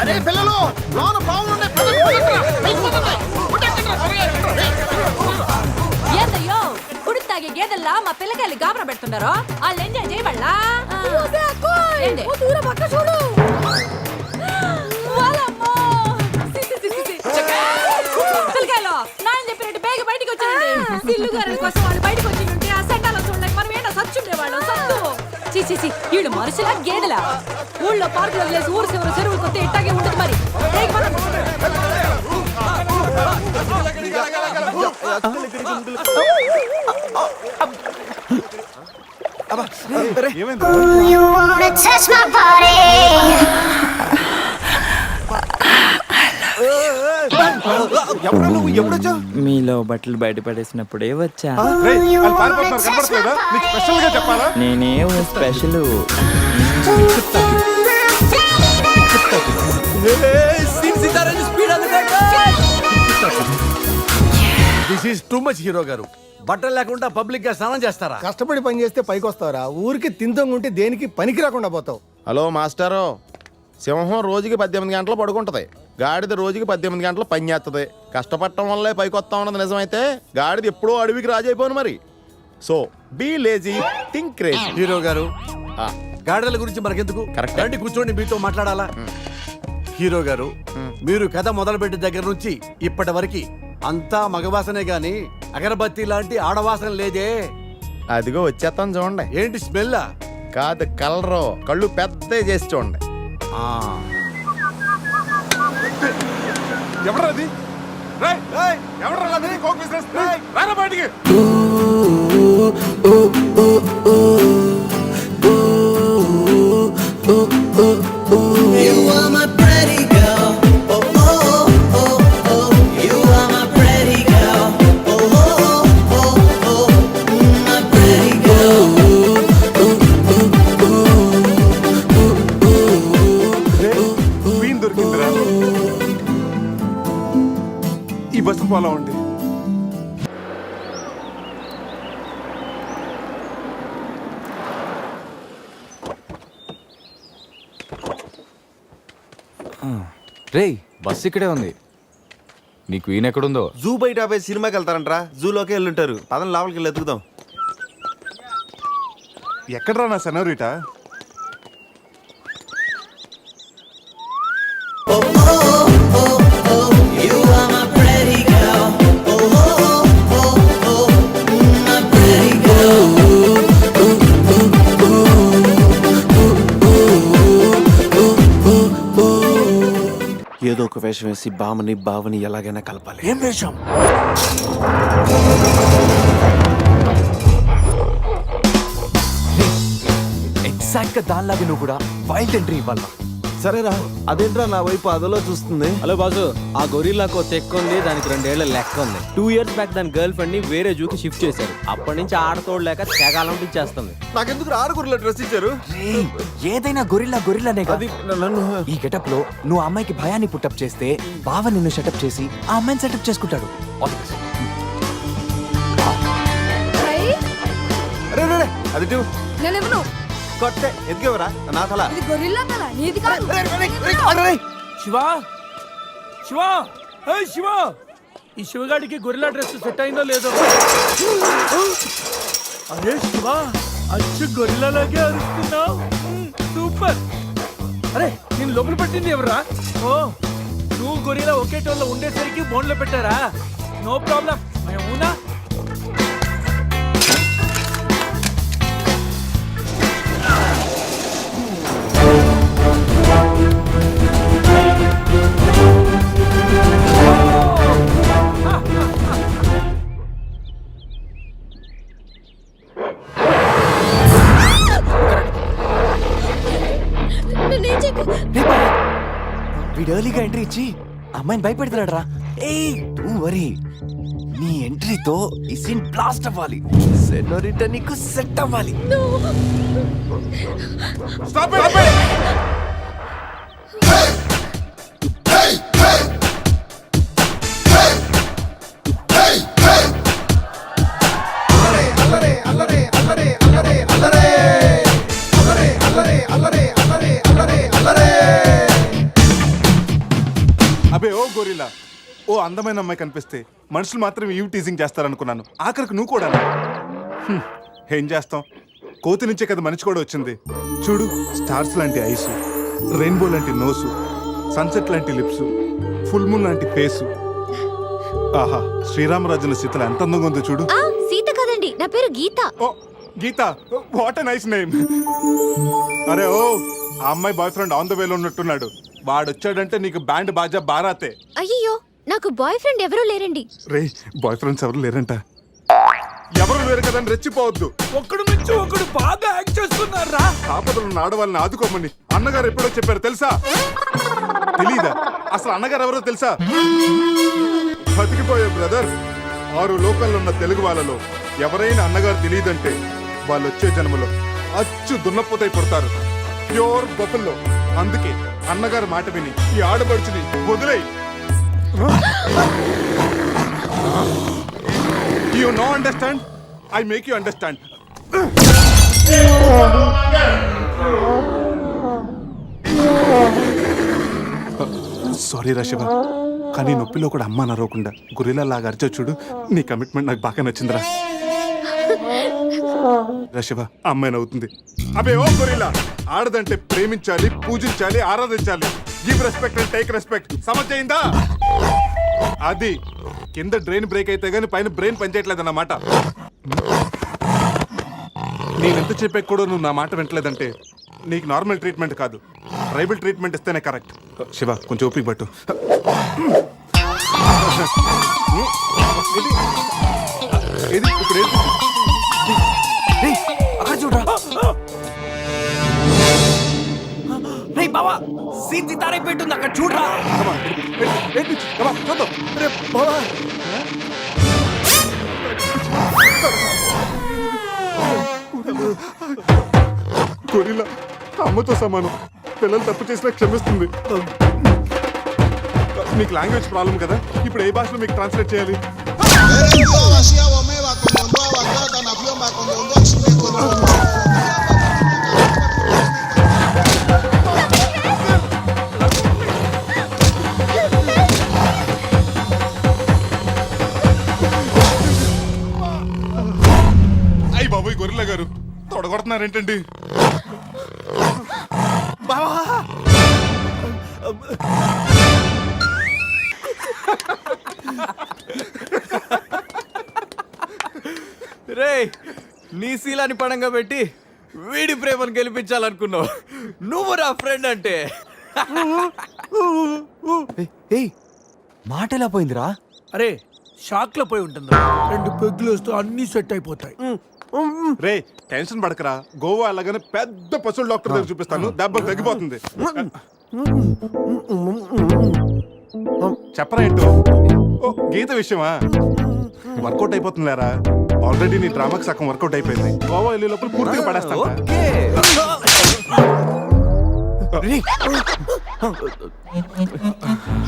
Speaker 10: అరే పిల్లలు, లోన బాగుండే
Speaker 7: ఏందయ్యో కుడి తాగే గేదెల్లా మా పిల్లకాయలు గాబరా పెడుతున్నారో వాళ్ళు ఎంజాయ్ చేయబడలా. పిల్లకాయలు నాయన చెప్పినట్టు బేగ బయటికి వచ్చేయండి. సిల్లు గారి కోసం వాళ్ళు బయటకు వచ్చి ఉంటే ఆ సెంటాలో చూడలేక మనం ఏంటో సచ్చుండేవాళ్ళం. సత్తు చీచి వీళ్ళు మనుషులా గేదెలా? ఊళ్ళో పార్కులు వదిలేసి ఊరు చివరి చెరువులు కొత్త ఇట్టాగే ఉంటుంది మరి.
Speaker 12: మీలో బట్టలు బయట పడేసినప్పుడే వచ్చా. నేనేం special.
Speaker 8: This is too much hero గారు. బట్టలు లేకుండా పబ్లిక్ గా స్నానం చేస్తారా?
Speaker 5: కష్టపడి పని చేస్తే పైకి వస్తారా? ఊరికి తింతంగా ఉంటే దేనికి పనికి రాకుండా పోతావు.
Speaker 10: హలో మాస్టారు, సింహం రోజుకి 18 గంటలు పడుకుంటది, గాడిద రోజుకి 18 గంటలు పని చేస్తుంది. కష్టపడటం వల్లే పైకి వస్తా ఉన్నది నిజమైతే గాడిద ఎప్పుడో అడవికి రాజైపోను మరి. So be lazy, think crazy.
Speaker 8: Hero గారు గాడిదల గురించి మనకెందుకు?
Speaker 10: కరెక్ట్.
Speaker 8: రండి కూర్చోండి, మీతో మాట్లాడాలా. హీరో గారు, మీరు కథ మొదలుపెట్టిన దగ్గర నుంచి ఇప్పటి వరకు అంతా మగవాసనే గాని అగరబత్తి లాంటి ఆడవాసన లేదే.
Speaker 10: అదిగో వచ్చేస్తాను చూడండి.
Speaker 8: ఏంటి స్మెల్?
Speaker 10: కాదు కలరు, కళ్ళు పెద్ద చేసి చూడండి.
Speaker 3: ఎవరది? ఎవరు కోక్ బిజినెస్ రారా బయటికి. వీన్ దొరికిందిరా. ఈ బస్సు ఫాలో అవ్వండి.
Speaker 9: రేయ్ బస్ ఇక్కడే ఉంది. నీకు ఈయన ఎక్కడుందో?
Speaker 5: జూ బయట పోయి సినిమాకి వెళ్తారంట్రా. జూలోకి వెళ్ళుంటారు. పదం లోపలికి వెళ్ళి ఎత్తుకుదాం.
Speaker 3: ఎక్కడరా నా సెనోరిటా?
Speaker 5: ఏదో ఒక వేషం వేసి బావని ఎలాగైనా కలపాలి.
Speaker 4: ఏం వేషం?
Speaker 9: ఎగ్జాక్ట్ గా దానిలాగా నువ్వు కూడా వైల్డ్ ఎంట్రీ ఇవ్వాలా?
Speaker 5: సరేరా, అదేంట్రా నా వైపు అదలో చూస్తుంది.
Speaker 13: హలో బాసు, ఆ గొరిల్లాకు తెక్క ఉంది, దానికి 2 ఏళ్ల లెక్క ఉంది. 2 years బ్యాక్ దాని గర్ల్ ఫ్రెండ్ ని వేరే జూకి షిఫ్ట్ చేశారు. అప్పటి నుంచి ఆడతోడలేక తెగాలంటించేస్తుంది.
Speaker 5: నాకెందుకు ఆరుగురులో డ్రెస్ ఇచ్చారు?
Speaker 9: ఏదైనా గొరిల్లానే
Speaker 5: అది నన్ను
Speaker 9: ఈ గెటప్ లో నువ్వు అమ్మాయికి భయాన్ని పుట్టప్ చేస్తే బావ నిన్ను సెటప్ చేసి ఆ అమ్మాయిని సెటప్ చేసుకుంటాడు.
Speaker 5: అది
Speaker 7: నేనెవను?
Speaker 5: కొట్టే ఎదిగేవరా నా తల.
Speaker 7: ఇది గొరిల్లా తల, నీది కాదు.
Speaker 4: శివా శివా శివా, ఈ శివగాడికి గొరిల్లా డ్రెస్ సెట్ అయిందో లేదో. అరే శివా, అచ్చు గొరిల్లాలాగే అరుస్తున్నావు. సూపర్. అరే నేను లోపల పెట్టింది ఎవరా? ఓ, నువ్వు గొరిల్లా ఒకే టోన్లో ఉండేసరికి బోన్లో పెట్టారా? నో ప్రాబ్లం, మేమునా.
Speaker 9: వీడు ఎర్లీగా ఎంట్రీ ఇచ్చి అమ్మాయిని భయపెడుతున్నాడు రా. ఏయ్ డోంట్ వరీ, నీ ఎంట్రీతో ఈ సీన్ బ్లాస్ట్ అవ్వాలి. సెనోరిటా నీకు సెట్ అవ్వాలి.
Speaker 3: Stop it! అబే ఓ గొరిల్లా, ఓ అందమైన అమ్మాయి కనిపిస్తే మనుషులు మాత్రం ఈవ్ టీజింగ్ చేస్తారనుకున్నాను. ఆఖరికి నువ్వు కూడా. ఏం చేస్తాం, కోతి నుంచే కదా మనిషి కూడా వచ్చింది. చూడు, స్టార్స్ లాంటి ఐస్, రెయిన్బో లాంటి నోసు, సన్సెట్ లాంటి లిప్స్, ఫుల్ మూన్ లాంటి ఫేసు. ఆహా, శ్రీరామరాజుల సీతలు ఎంత అందంగా ఉందో చూడు.
Speaker 1: సీత కదండి, నా పేరు గీత.
Speaker 3: ఓ గీత, వాట్ ఎ నైస్ నేమ్. అరే ఓ, ఆ అమ్మాయి బాయ్ ఫ్రెండ్ ఆన్ ద వేలో ఉన్నట్టున్నాడు. వాడు వచ్చాడంటే నీకు బ్యాండ్ బాజా బారాతే.
Speaker 1: అయ్యో, నాకు బాయ్ ఫ్రెండ్ ఎవరూ లేరండి.
Speaker 3: రే, బాయ్ ఫ్రెండ్స్ ఎవరు లేరంట. ఎవరు లేరు కదని రెచ్చిపోవద్దు.
Speaker 4: ఒక్కడు నుంచి ఒకడు బాగా యాక్ట్ చేస్తున్నారా?
Speaker 3: ఆపదలు ఆడవాళ్ళని ఆదుకోమని అన్నగారు ఎప్పుడో చెప్పారు తెలుసా? తెలీదా? అసలు అన్నగారు ఎవరో తెలుసా? బతికిపోయే బ్రదర్, 6 లోకల్లో ఉన్న తెలుగు వాళ్ళలో ఎవరైనా అన్నగారు తెలియదంటే వాళ్ళు వచ్చే జన్మలో అచ్చు దున్నపోతై పుడతారు. ప్యూర్ బొఫల్లో. అందుకే అన్నగారు మాట విని ఈ ఆడబడుచుని వదిలేయి. You no understand? I make you understand. Sorry రా శివ, కానీ నొప్పిలో కూడా అమ్మ నరవకుండా గొరిల్లా లాగా అరిచో చూడు. నీ కమిట్మెంట్ నాకు బాగా నచ్చిందిరా. రా శివ, అమ్మాయి నవ్వుతుంది. అబే ఓ గొరిల్లా, ఆడదంటే ప్రేమించాలి, పూజించాలి, ఆరాధించాలి. Give respect and take respect. సమజ్ అయిందా? అది కింద డ్రైన్ బ్రేక్ అయితే గానీ పైన బ్రెయిన్ పనిచేయట్లేదు అన్నమాట. నేను ఎంత చెప్పే కూడా నువ్వు నా మాట వింటలేదంటే నీకు నార్మల్ ట్రీట్మెంట్ కాదు, ట్రైబల్ ట్రీట్మెంట్ ఇస్తేనే కరెక్ట్. శివ కొంచెం ఓపిక పట్టు. ఇది ఇప్పుడు ఏంటి?
Speaker 9: అక్కడ చూడరా రే బావా, సీన్ సితారే పెట్టుంది అక్కడ చూడరా.
Speaker 3: Come on, ఏంటి? Come on, చూద్దాం. రే బావా. గొరిల్లా అమ్మతో సమానం, పిల్లలు తప్పు చేసినా క్షమిస్తుంది. మీకు లాంగ్వేజ్ ప్రాబ్లం కదా, ఇప్పుడు ఏ భాషలో మీకు ట్రాన్స్లేట్ చేయాలి? అయ్యి బాబోయ్ గొరిల్లా గారు తొడగొడుతున్నారేంటండి?
Speaker 9: రే నీ శీలాన్ని పడంగా పెట్టి వీడి ప్రేమను గెలిపించాలనుకున్నావు. నువ్వు నా ఫ్రెండ్ అంటే. మాట ఎలా పోయిందిరా?
Speaker 4: అరే షాక్ లో పోయి ఉంటుంది. 2 పెగ్గులు వస్తూ అన్ని సెట్ అయిపోతాయి.
Speaker 3: రే టెన్షన్ పడకరా, గోవా అలాగనే పెద్ద పశువుల డాక్టర్ దగ్గర చూపిస్తాను, దెబ్బలు తగ్గిపోతుంది. చెప్పరా ఏంటో? ఓ గీత విషయమా? వర్కౌట్ అయిపోతుంది లేరా, ఆల్రెడీ నీ డ్రామాకి సగం వర్కౌట్ అయిపోయింది. గోవా వెళ్ళే లోపల పూర్తిగా పడేస్తాను.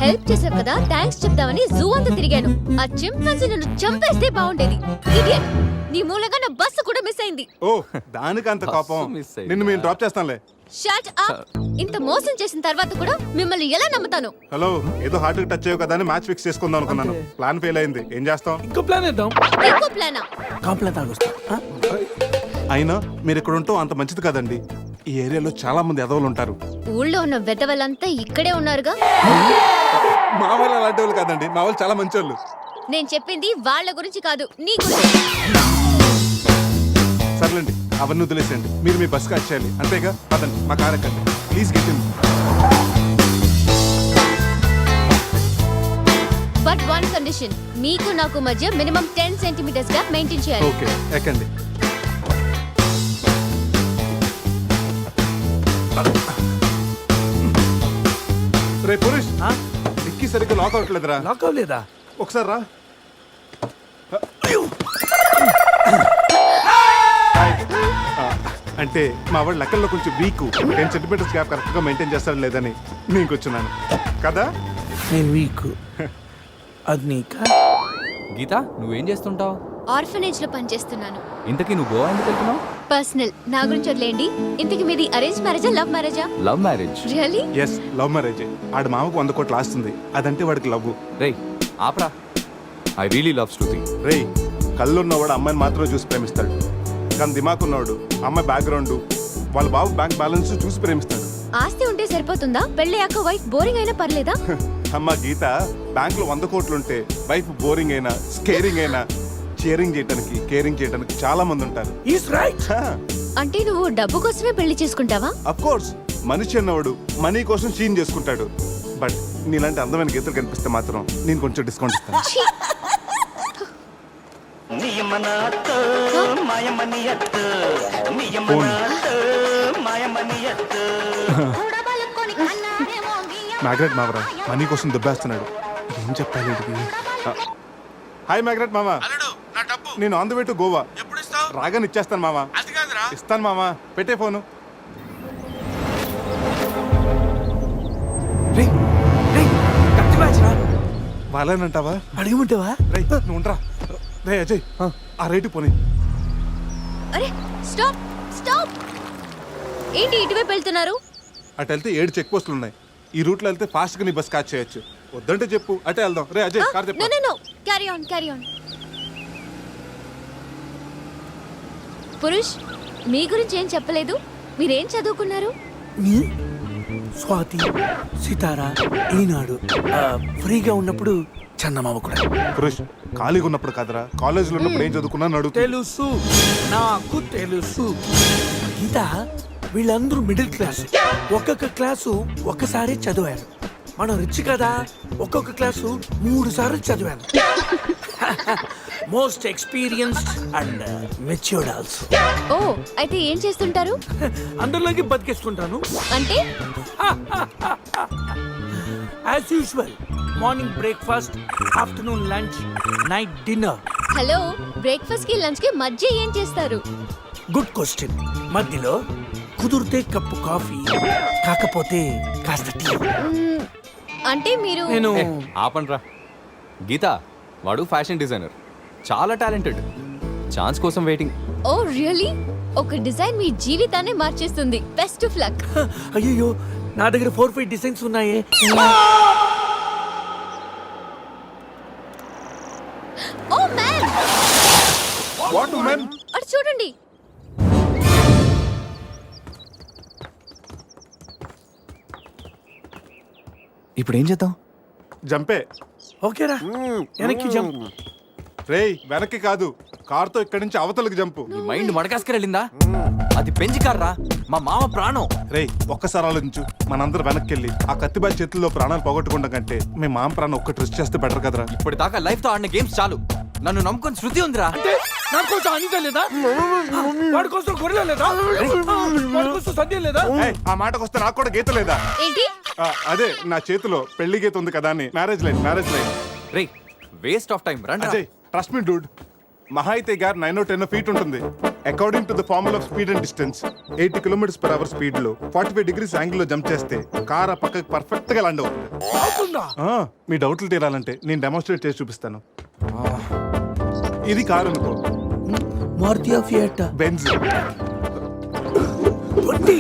Speaker 1: హెల్ప్ చేసావు కదా, థ్యాంక్స్ చెప్దామని జూ అంతా తిరిగాను. ఆ చింపాంజీ నన్ను చంపేస్తే బాగుండేది. ఇడియట్, నీ మూలంగా నా బస్సు కూడా మిస్ అయింది.
Speaker 3: ఓ దానికి అంత కోపం? నిన్ను మేము డ్రాప్ చేస్తానులే.
Speaker 1: Shut up. ఇంత మోసం చేసిన తర్వాత కూడా మిమ్మల్ని ఎలా నమ్ముతాను?
Speaker 3: హలో, ఏదో హార్ట్ టచ్ అయ్యో కదా అని మ్యాచ్ ఫిక్స్ చేసుకుందాం అనుకున్నాను. ప్లాన్ ఫెయిల్ అయింది, ఏం చేస్తాం?
Speaker 4: ఇంకో ప్లాన్ వేద్దాం.
Speaker 1: ఇంకో ప్లానా?
Speaker 4: కాంప్లైంట్ తాగొస్తా.
Speaker 3: అయినా మీరు ఇక్కడ ఉంటూ అంత మంచిది కదండి. ఈ ఏరియాలో చాలా మంది ఎదవలు ఉంటారు.
Speaker 1: ఊళ్ళో ఉన్న వెధవలంతా ఇక్కడే ఉన్నారుగా.
Speaker 3: మా వాళ్ళు అలాంటి వాళ్ళు కాదండి, మా వాళ్ళు చాలా మంచి వాళ్ళు.
Speaker 1: నేను చెప్పింది వాళ్ళ గురించి కాదు, నీ గురించి.
Speaker 3: సర్లేండి, అవన్నీ వదిలేసేయండి. మీరు మీ బస్కి వచ్చేయాలి అంతేగా? పదండి, మా కార్ ఎక్కండి please. Get in.
Speaker 1: But one condition, మీకు నాకు మధ్య మినిమం 10 సెంటీమీటర్స్ గా మెయింటైన్ చేయాలి.
Speaker 3: ఓకే ఎక్కండి. రే పురుష్, డిక్కీ సరిగ్గా లాక్ అవ్వట్లేదురా.
Speaker 4: లాక్ అవ్వలేదా?
Speaker 3: ఒకసారి రా. అంటే మా వాడు లెక్కల్లో కొంచెం వీక్, 10 సెంటీమీటర్స్ గ్యాప్ కరెక్ట్గా మెయింటైన్ చేస్తాడు లేదని నేను వచ్చున్నాను కదా.
Speaker 4: నేను వీక్. అది నీకా?
Speaker 9: గీత నువ్వేం చేస్తుంటావు?
Speaker 1: ఆర్ఫనేజ్ లో పనిచేస్తున్నాను.
Speaker 9: ఇంతకీ నువ్వు గోవా ఎందుకు వెళ్తున్నావు?
Speaker 1: పర్సనల్, నా గురించి వదిలేండి. ఇంతకి మీది అరేంజ్ మ్యారేజా, లవ్ మ్యారేజా?
Speaker 9: Love marriage.
Speaker 1: Really?
Speaker 3: Yes, love marriage. ఆడ మామకు 100 కోట్లు ఆస్తుంది, అదంటే వాడికి లవ్.
Speaker 9: రేయ్ ఆపరా, ఐ రియలీ లవ్ శృతి.
Speaker 3: రే కళ్ళున్నవాడు అమ్మాయిని మాత్రమే చూసి ప్రేమిస్తాడు, కానీ దిమాక్ ఉన్నవాడు అమ్మాయి బ్యాక్గ్రౌండ్, వాళ్ళ బాబు బ్యాంక్ బ్యాలెన్స్ చూసి ప్రేమిస్తాడు.
Speaker 1: ఆస్తి ఉంటే సరిపోతుందా? పెళ్ళయ్యాక వైఫ్ బోరింగ్ అయినా పర్లేదా?
Speaker 3: అమ్మ గీత, బ్యాంక్ లో 100 కోట్లుంటే వైఫ్ బోరింగ్ అయినా స్కేరింగ్ అయినా షేరింగ్ చేయడానికి కేరింగ్ చేయడానికి చాలా మంది ఉంటారు.
Speaker 1: అంటే నువ్వు డబ్బు కోసమే పెళ్లి చేసుకుంటావా?
Speaker 3: అఫ్ కోర్స్, మనిషి అన్నవాడు మనీ కోసం షీన్ చేసుకుంటాడు. బట్ నీలాంటి అందమైన గీతలు కనిపిస్తే మాత్రం నేను కొంచెం డిస్కౌంట్ ఇస్తాను.
Speaker 1: ఛీ!
Speaker 3: మ్యాగ్రెట్ మావరా మనీ కోసం దుబ్బేస్తున్నాడు, ఏం చెప్పాలి వీడికి? హాయ్ మ్యాగ్రెట్ మామా, నేను on the way to Goa. రాగానే ఇచ్చేస్తాను మామా. ఇస్తాను మామా, పెట్టే ఫోను. వాళ్ళేనంటావా?
Speaker 4: అడిగమంటావా?
Speaker 3: రే నువ్వు ఉండరా. రే అజయ్, ఆ రేటు పోనీ.
Speaker 1: అరే స్టాప్ స్టాప్! ఏంటి ఇటువైపు వెళ్తున్నారు?
Speaker 3: అటు వెళ్తే 7 చెక్ పోస్టులు ఉన్నాయి. ఈ రూట్లో వెళ్తే ఫాస్ట్గా నీ బస్ క్యాచ్ చేయొచ్చు. వద్దంటే చెప్పు, అటే వెళ్దాం. రే అజయ్, కార్ చెప్పు.
Speaker 1: No carry on carry on. Purush, మీ గురించి ఏం చెప్పలేదు. మీరేం చదువుకున్నారు?
Speaker 4: స్వాతి, సితారా, ఈనాడు ఫ్రీగా ఉన్నప్పుడు చందమామ కూడా.
Speaker 3: పురుష్ ఖాళీగా ఉన్నప్పుడు కాదురా, కాలేజీలో ఉన్నప్పుడు ఏం చదువుకున్నా అడుగు.
Speaker 4: తెలుసు, నాకు తెలుసు. గీత, వీళ్ళందరూ మిడిల్ క్లాస్. ఒక్కొక్క క్లాసు ఒక్కసారి చదివారు. మనం రిచ్ కదా, ఒక్కొక్క క్లాసు 3 సార్లు చదివాను. Most experienced and matured also.
Speaker 1: ఓ, అయితే ఏం చేస్తుంటారు?
Speaker 4: అందరిలోకి బతికేస్తుంటాను.
Speaker 1: అంటే
Speaker 4: as usual, morning breakfast, afternoon lunch, night dinner.
Speaker 1: Hello, breakfast కి లంచ్ కి మధ్య ఏం చేస్తారు?
Speaker 4: Good question. మధ్యలో కుదిరితే కప్పు కాఫీ, కాకపోతే కాస్త టీ.
Speaker 1: అంటే మీరు
Speaker 4: నేను
Speaker 9: ఆపండ్రా. గీత వాడు ఫ్యాషన్ డిజైనర్, చాలా టాలెంటెడ్. ఛాన్స్ కోసం వెయిటింగ్.
Speaker 1: Oh really? ఒక డిజైన్ మీ జీవితాన్ని మార్చేస్తుంది. Best of luck.
Speaker 4: అయ్యో, నా దగ్గర 4-5 డిజైన్స్ ఉన్నాయే.
Speaker 1: Oh man,
Speaker 3: what man?
Speaker 1: అటు చూడండి.
Speaker 9: ఇప్పుడు ఏం చేద్దాం?
Speaker 3: జంపే.
Speaker 4: ఓకేరా, వెనక్కి జంప్.
Speaker 3: రేయ్ వెనక్కి కాదు, కార్తో ఇక్కడి నుంచి అవతలకి జంపు.
Speaker 9: నీ మైండ్ మడకాసుకు వెళ్ళిందా? అది పెంచి కార్రా, మా మామ ప్రాణం.
Speaker 3: రేయ్ ఒక్కసారి ఆలోచించు, మనందరం వెనక్కి వెళ్ళి ఆ కత్తిబాయి చేతుల్లో ప్రాణాలు పోగొట్టుకుంటాం కంటే మీ మామ ప్రాణం ఒక్కటి రిస్క్ చేస్తే బెటర్ కదరా.
Speaker 9: ఇప్పటిదాకా లైఫ్ తో ఆడిన గేమ్స్ చాలు. నన్ను నమ్ముకొని శృతి ఉందిరా.
Speaker 4: అంటే నా కోసం అనిత లేదా? వాడి కోసం గొర్రె లేదా? వాడి కోసం సద్య లేదా?
Speaker 3: ఏయ్, ఆ మాటకు వస్తే నాకు కూడా గీత లేదా?
Speaker 1: ఏంటి?
Speaker 3: అదే నా చేతిలో పెళ్లి గీత ఉంది కదా అని. Marriage line.
Speaker 9: Ray waste of time. రండి.
Speaker 3: అజయ్ ట్రస్ట్ మీ డూడ్, మహా అయితే గారు 9 or 10 feet ఉంటుంది. According to the formula of speed and distance 80 km/h speed లో 45 degrees యాంగిల్ లో జంప్ చేస్తే కార్ ఆ పక్కకి పర్ఫెక్ట్ గా ల్యాండ్ అవుతుంది. మీ డౌట్లు తీరాలంటే నేను డెమోన్స్ట్రేట్ చేసి చూపిస్తాను. ఇది కార్ అనుకో,
Speaker 4: మారుతి ఫియట్,
Speaker 3: బెంజ్.
Speaker 4: 20,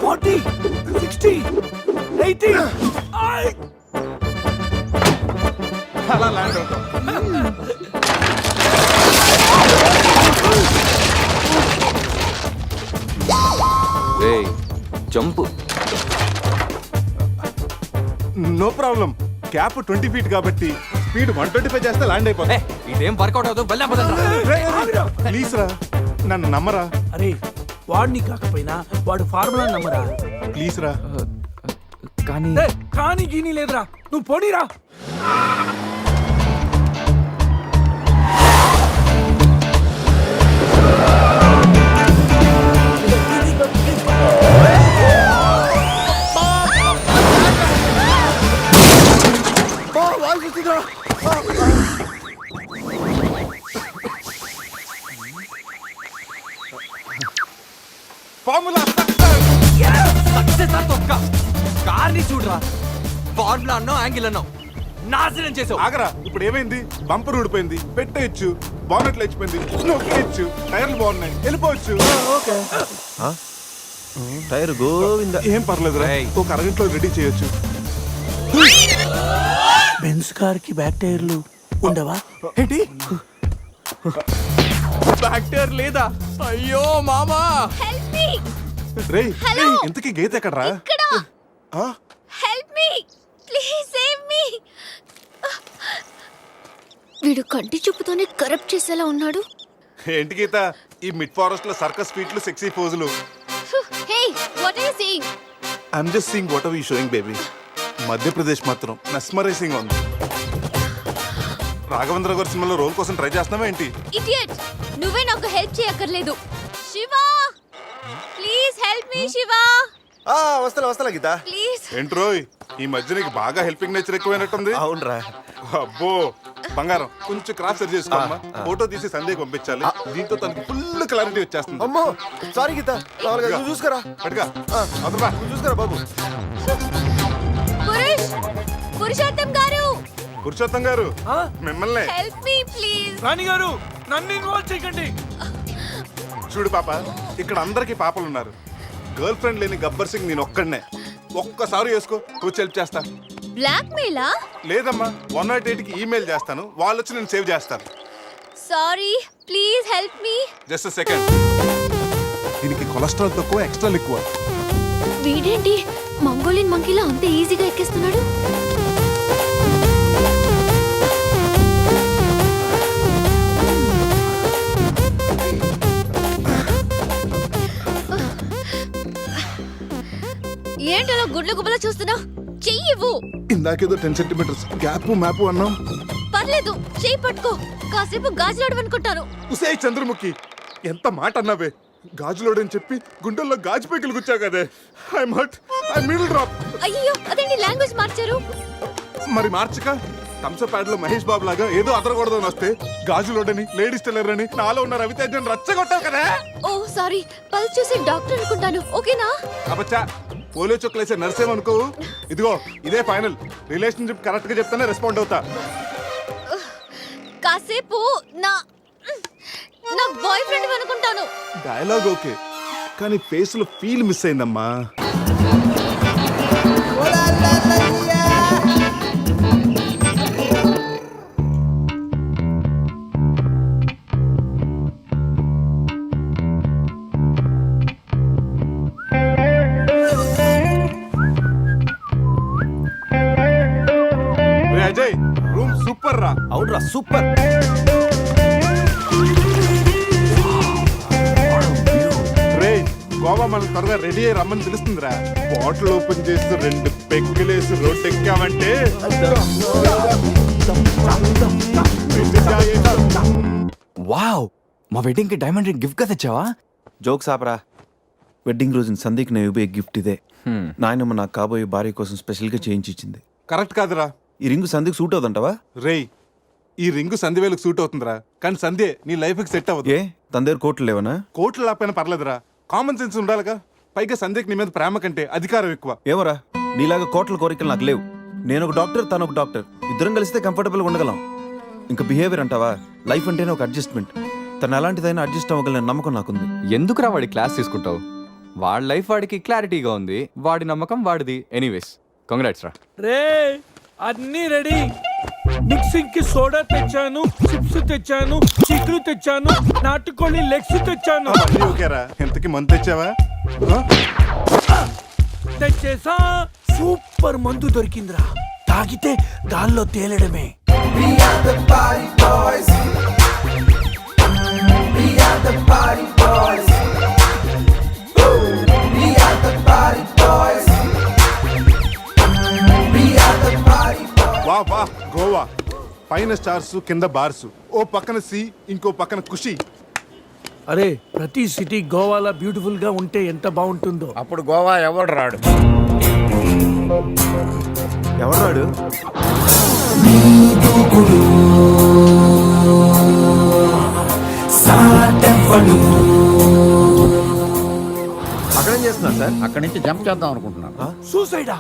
Speaker 4: 40, 60, 80.
Speaker 3: అలా ల్యాండ్ అవుతాం.
Speaker 9: రే jump.
Speaker 3: No problem, cap 20 feet కాబట్టి స్పీడ్ 125 చేస్తే ల్యాండ్ అయిపోతుంది.
Speaker 9: ఇదేం వర్కౌట్ అవుతుంది.
Speaker 3: ప్లీజ్ రా, నన్ను నమ్మరా.
Speaker 4: అరే వాడిని కాకపోయినా వాడు ఫార్ములా నమ్మరా.
Speaker 3: ప్లీజ్ రా.
Speaker 4: కానీ గీనీ లేదురా, నువ్వు పొడిరా.
Speaker 3: ఫార్ములా
Speaker 9: సక్సెస్ ఆ తొక్క. కార్ని చూడరా, ఫార్ములా అన్నావు, యాంగిల్ అన్నావు, నాశనం చేసావు.
Speaker 3: ఆగరా, ఇప్పుడు ఏమైంది? బంపర్ ఊడిపోయింది, పెట్టేయచ్చు. బానెట్ లేచిపోయింది, నొక్కేయచ్చు. టైర్లు బాగున్నాయి, వెళ్ళిపోవచ్చు.
Speaker 5: టైర్ గోవింద.
Speaker 3: ఏం పర్లేదు, ఒక అరగంటలో రెడీ చేయొచ్చు.
Speaker 4: బెంజ్ కార్ కి బ్యాక్ టైర్లు ఉండవా?
Speaker 9: ఏంటి బ్యాక్ టైర్ లేదా? అయ్యో మామా.
Speaker 1: Help me.
Speaker 3: రేయ్ ఇంతకీ గీత ఎక్కడరా?
Speaker 1: ఇక్కడ. Help me please, save me. వీడు కంటి చూపుతోనే కరప్ట్ చేసేలా ఉన్నాడు.
Speaker 3: ఏంటి గీత ఈ మిడ్ ఫారెస్ట్ లో సర్కస్ ఫీట్లు, sexy పోజులు?
Speaker 1: Hey, what are you saying?
Speaker 3: I'm just seeing what are you sowing baby. Madhya Pradesh మాత్రం మెస్మరైజింగ్ ఉంది. రాఘవేంద్ర గారి సినిమాలో రోల్ కోసం ట్రై చేస్తున్నావా ఏంటి?
Speaker 1: ఇడియట్, నువ్వే నాకు హెల్ప్ చేయక్కర్లేదు. Shiva, please help me. Shiva
Speaker 5: వస్తా గీత.
Speaker 1: ప్లీజ్.
Speaker 3: ఏంట్రోయ్ ఈ మధ్య నీకు బాగా హెల్పింగ్ నేచర్ ఎక్కువైనట్టుంది.
Speaker 5: అవునరా.
Speaker 3: అబ్బో బంగారం, కొంచెం క్రాస్ సెర్చ్ చేసుకోమ్మా. ఫోటో తీసి సందేహం పంపించాలి, దీంతో తనకి ఫుల్ క్లారిటీ వచ్చేస్తుంది.
Speaker 5: అమ్మో సారీ గీత, నువ్వు చూసుకురా.
Speaker 3: పట్టుగా అదరా,
Speaker 5: నువ్వు చూసుకురా బాబు.
Speaker 1: పురుషోత్తం గారు.
Speaker 3: పురుషోత్తం గారు మిమ్మల్ని.
Speaker 1: Help me please.
Speaker 4: రాణి గారు నన్ను ఇన్వాల్వ్ చేయకండి.
Speaker 3: చూడు పాప, ఇక్కడ అందరికి పాపలు ఉన్నారు. గర్ల్ ఫ్రెండ్ లేని గబ్బర్ సింగ్ నేను ఒక్కడనే. ఒక్కసారి వేసుకో, కూర్చో హెల్ప్ చేస్తా.
Speaker 1: బ్లాక్ మెయిలా?
Speaker 3: లేదమ్మా, 108కి ఈమెయిల్ చేస్తాను, వాళ్ళు వచ్చి నేను సేవ్ చేస్తాను.
Speaker 1: Sorry, please help me.
Speaker 3: Just second. దీనికి కొలెస్ట్రాల్ తక్కువ, ఎక్స్ట్రా ఎక్కువ.
Speaker 1: వీడేంటి మంగోలియన్ మంకీలా అంత ఈజీగా ఎక్కేస్తున్నాడు? ఏంటలా గుడ్ల గుబల చూస్తున్నా? చెయ్యివ్వు.
Speaker 3: ఇందాకేదో 10 సెంటీమీటర్స్ గ్యాప్ మ్యాప్ అన్నాం.
Speaker 1: పర్లేదు, చెయ్యి పట్టుకో. కాసేపు గాజులాడు అనుకుంటాను.
Speaker 3: ఉసే చంద్రముఖి, ఎంత మాట అన్నావే. గాజులోడని చెప్పి గుండెల్లో గాజు పైకలు గుచ్చావు కదే. I'm hurt, I middle drop.
Speaker 1: అయ్యో, అదేంటి లాంగ్వేజ్ మార్చారు?
Speaker 3: మరి మార్చక థమ్స్అప్ ప్యాడ్ లో మహేష్ బాబు లాగా ఏదో అదరకూడదని వస్తే గాజులోడని లేడీస్ టైలర్ అని నాలో ఉన్న రవితేజని రచ్చగొట్టావు కదా.
Speaker 1: ఓ సారీ, పల్స్ చూసి డాక్టర్ అనుకుంటాను. ఓకేనా?
Speaker 3: అబచ్చా, పోలియో చుక్కలేసే నర్సేమనుకోవు. ఇదిగో ఇదే ఫైనల్. రిలేషన్షిప్ కరెక్ట్ గా చెప్తానే రెస్పాండ్ అవుతా.
Speaker 1: కాసేపు నా బాయ్ ఫ్రెండ్ అనుకుంటాను.
Speaker 3: డైలాగ్ ఓకే, కానీ ఫేస్ లో ఫీల్ మిస్ అయిందమ్మా. రే అజయ్, రూమ్ సూపర్ రా.
Speaker 9: అవునరా సూపర్.
Speaker 3: రే గోవా మనం త్వరగా రెడీ అయ్యి రమ్మని తెలుస్తుందిరా. బాటిల్ ఓపెన్ చేసి 2 పెగ్గులేసి రోడ్ ఎక్కామంటే
Speaker 9: వావ్, మా వెడ్డింగ్ కి డైమండ్ రింగ్ గిఫ్ట్ గా తెచ్చావా?
Speaker 14: జోక్స్ ఆపరా. వెడ్డింగ్ రోజున సందీక్ నేను ఇవ్వే గిఫ్ట్ ఇదే. నాయనమ్మ నాకు కాబోయే భార్య కోసం స్పెషల్ గా చేయించి ఇచ్చింది.
Speaker 3: కరెక్ట్ కాదురా.
Speaker 14: ఈ రింగు సందీక్ సూట్ అవుతుంటావా?
Speaker 3: రేయ్, ఈ రింగు సంధ్యవేలకు సూట్ అవుతుందిరా, కానీ సంధ్య నీ లైఫ్ కి సెట్ అవ్వదు.
Speaker 14: ఏ తన దగ్గర కోట్లు లేవనా?
Speaker 3: కోట్లు లేకపోయినా పర్లేదురా, కామన్ సెన్స్ ఉండాలిగా. పైగా సంధ్యకి నీ మీద ప్రేమ కంటే అధికారం ఎక్కువ.
Speaker 14: ఏమోరా, నీలాగా కోట్ల కోరికలు నాకు లేవు. నేను ఒక డాక్టర్, తను ఒక డాక్టర్. ఇద్దరం కలిస్తే కంఫర్టబుల్గా ఉండగలం. ఇంకా బిహేవియర్ అంటావా? లైఫ్ అంటేనే ఒక అడ్జస్ట్మెంట్. తను ఎలాంటిదైనా అడ్జస్ట్ అవ్వగలని నమ్మకం నాకుంది.
Speaker 9: ఎందుకురా వాడి క్లాస్ తీసుకుంటావు? వాడి లైఫ్ వాడికి క్లారిటీగా ఉంది, వాడి నమ్మకం వాడిది. ఎనీవేస్, కంగ్రాట్స్ రా.
Speaker 4: రే, అన్నీ రెడీ. మిక్సింగ్ కి సోడా తెచ్చాను, చిప్స్ తెచ్చాను, చిక్కులు తెచ్చాను, నాటుకోళ్ళి లెగ్స్ తెచ్చాను.
Speaker 3: అన్నీ ఓకేరా. ఎంతకి మందు తెచ్చావా?
Speaker 4: తెచ్చేసా. సూపర్ మందు దొరికిందిరా, తాగితే గాల్లో తేలడమే.
Speaker 3: వా వా గోవా, పైన స్టార్స్ కింద బార్స్, ఓ పక్కన సి ఇంకో పక్కన ఖుషి.
Speaker 4: అరే, ప్రతి సిటీ గోవాలో బ్యూటిఫుల్ గా ఉంటే ఎంత బాగుంటుందో.
Speaker 11: అప్పుడు గోవా ఎవడు రాడు.
Speaker 14: ఎవరాడు?
Speaker 5: అక్కడేం చేస్తున్నా సార్?
Speaker 11: అక్కడి నుంచి జంప్ చేద్దాం అనుకుంటున్నాను.
Speaker 4: సూసైడా?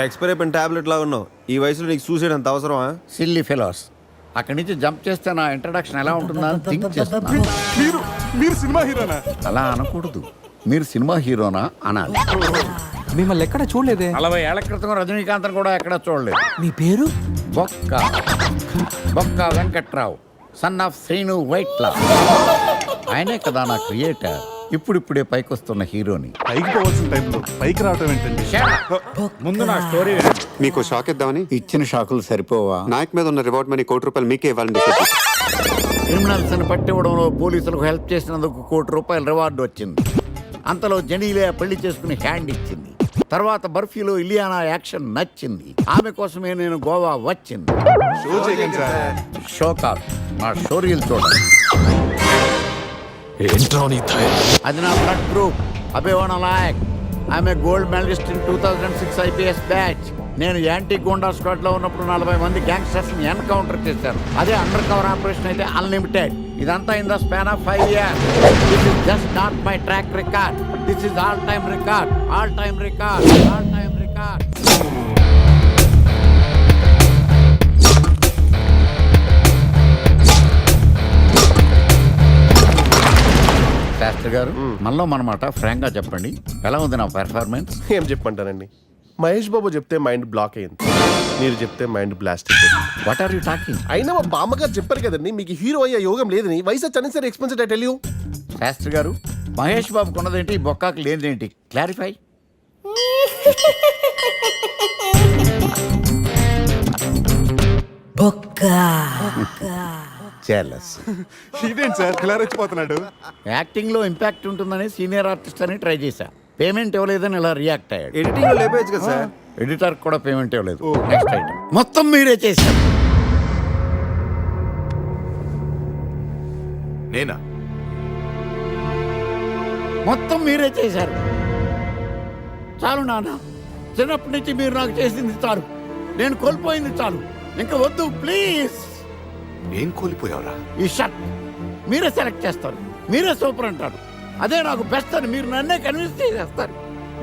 Speaker 5: ఎక్స్పైర్ అయిపోయిన టాబ్లెట్ లా ఉన్నావు. ఈ వయసులో నీకు సూసైడ్ అంత అవసరమా?
Speaker 11: Silly fellows. అక్కడి నుంచి జంప్ చేస్తే నా ఇంట్రడక్షన్ ఎలా ఉంటుందా అని థింక్ చేస్తున్నాను.
Speaker 3: మీరు సినిమా హీరోనా?
Speaker 11: అలా అనకూడదు, మీరు సినిమా హీరోనా అనాలి.
Speaker 9: మిమ్మల్ని ఎక్కడ చూడలేదే.
Speaker 11: 40 ఏళ్ల క్రితం రజనీకాంత్ కూడా ఎక్కడ చూడలేదు.
Speaker 4: మీ పేరు?
Speaker 11: బొక్క వెంకట్రావు, సన్ ఆఫ్ శ్రీను వైట్లా. ఆయనే కదా నా క్రియేటర్. ఇప్పుడిప్పుడే పైకొస్తున్న హీరోని.
Speaker 3: పైకి పోవాల్సిన టైంలో పైకి రావటం ఏంటండి?
Speaker 11: ముందు నా స్టోరీ
Speaker 15: మీకు షాక్ ఇద్దామని.
Speaker 11: ఇచ్చిన షాకులు సరిపోవా?
Speaker 15: నాయక్ మీద ఉన్న రివార్డ్ మనీ ₹1 మీకే ఇవ్వాలని
Speaker 11: క్రిమినల్స్ ని పట్టివ్వడంలో పోలీసులకు హెల్ప్ చేసినందుకు ₹1 రివార్డు వచ్చింది. అంతలో జనీలే పెళ్లి చేసుకుని హ్యాండ్ ఇచ్చింది. తర్వాత బర్ఫీలో ఇలియానా యాక్షన్ నచ్చింది. ఆమె కోసమే నేను గోవా వచ్చింది.
Speaker 3: షో చేయకండి సార్.
Speaker 11: షో కాదు, నా స్టోరీలు చూడండి. అది నా బ్లడ్ గ్రూప్. అభివాణ నాయక్. ఆమె gold medalist in 2006 IPS batch. నేను యాంటీ గోండా స్క్వాడ్ లో ఉన్నప్పుడు 40 మంది గ్యాంగ్స్టర్స్ ని ఎన్కౌంటర్ చేశారు. అదే అండర్ కవర్ ఆపరేషన్ అయితే అన్లిమిటెడ్. ఇదంతా in the span of 5 years. This is just not my track record. This is all time record. All time record. All time record. Shastri garu, మనలో మనమాట Frank గా చెప్పండి, ఎలా ఉంది నా పెర్ఫార్మెన్స్?
Speaker 5: ఏం చెప్పంటానండి, మహేష్ బాబు చెప్తే మైండ్ బ్లాక్ అయింది, మీరు చెప్తే మైండ్ బ్లాస్ట్ అయిపోయింది.
Speaker 11: What are you talking?
Speaker 5: అయినా మా బామ్మగారు చెప్పారు కదండి మీకు హీరో అయ్యే యోగం లేదని. వయసు వచ్చని సరే experienced I tell you.
Speaker 11: Shastri garu, Mahesh Babu కొన్నదేంటి, బొక్కాకి లేనిదేంటి? Clarify. చెలస్.
Speaker 3: ఇదేంటి సార్ ఇలా రెచ్చిపోతున్నాడు?
Speaker 11: యాక్టింగ్ లో ఇంపాక్ట్ ఉంటుందని సీనియర్ ఆర్టిస్ట్ అని ట్రై చేశా. పేమెంట్ ఇవ్వలేదని ఇలా రియాక్ట్ అయ్యాడు.
Speaker 5: ఎడిటింగ్ లో లేపేయచ్చు కదా సార్.
Speaker 11: ఎడిటర్ కూడా పేమెంట్ ఇవ్వలేదు. నెక్స్ట్ ఐటమ్ మొత్తం మీరే చేశారు.
Speaker 10: నేనా?
Speaker 11: మొత్తం మీరే చేశారు. చాలు నాన్న, చిన్నప్పటి నుంచి మీరు నాకు చేసింది చాలు, నేను కోల్పోయింది చాలు, ఇంకా వద్దు ప్లీజ్.
Speaker 10: ఏం కోల్పోయావురా?
Speaker 11: ఈ షర్ట్ మీరే సెలెక్ట్ చేస్తారు, మీరే సూపర్ అంటారు, అదే నాకు బెస్ట్ అని మీరు నన్నే కన్విన్స్ చేసేస్తారు.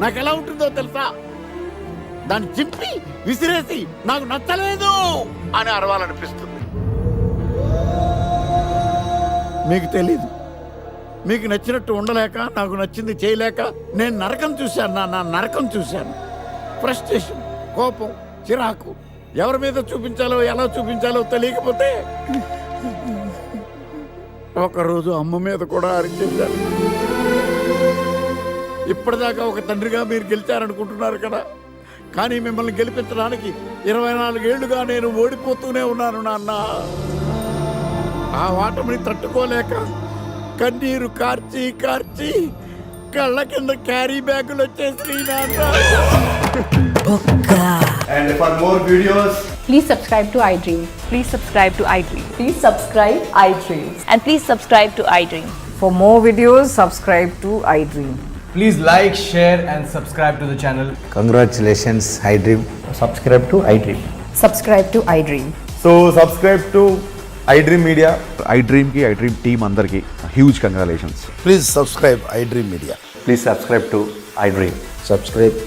Speaker 11: నాకు ఎలా ఉంటుందో తెలుసా? దాన్ని చింపి విసిరేసి నాకు నచ్చలేదు అని అరవాలనిపిస్తుంది. మీకు తెలీదు, మీకు నచ్చినట్టు ఉండలేక, నాకు నచ్చింది చేయలేక నేను నరకం చూశాను. నా నరకం చూశాను. ఫ్రస్ట్రేషన్, కోపం, చిరాకు, ఎవరి మీద చూపించాలో ఎలా చూపించాలో తెలియకపోతే ఒకరోజు అమ్మ మీద కూడా అరిచేశాను. ఇప్పటిదాకా ఒక తండ్రిగా మీరు గెలిచారనుకుంటున్నారు కదా, కానీ మిమ్మల్ని గెలిపించడానికి 24 ఏళ్లుగా నేను ఓడిపోతూనే ఉన్నాను నాన్న. ఆ ఓటమిని తట్టుకోలేక కన్నీరు కార్చి కార్చి కళ్ళ కింద క్యారీ బ్యాగులు వచ్చేసి నాన్న.
Speaker 9: And for more videos,
Speaker 7: Please subscribe to iDream. Please subscribe to iDream. Please subscribe iDream. And please subscribe to iDream. For more videos, subscribe to iDream.
Speaker 9: please like, share, and subscribe to the channel.
Speaker 8: Congratulations iDream.
Speaker 9: Subscribe to iDream.
Speaker 7: Subscribe to iDream.
Speaker 14: So subscribe to iDream media. iDream కి iDream team అందరికి huge congratulations.
Speaker 10: Please subscribe iDream media.
Speaker 9: Please subscribe to iDream.
Speaker 10: Subscribe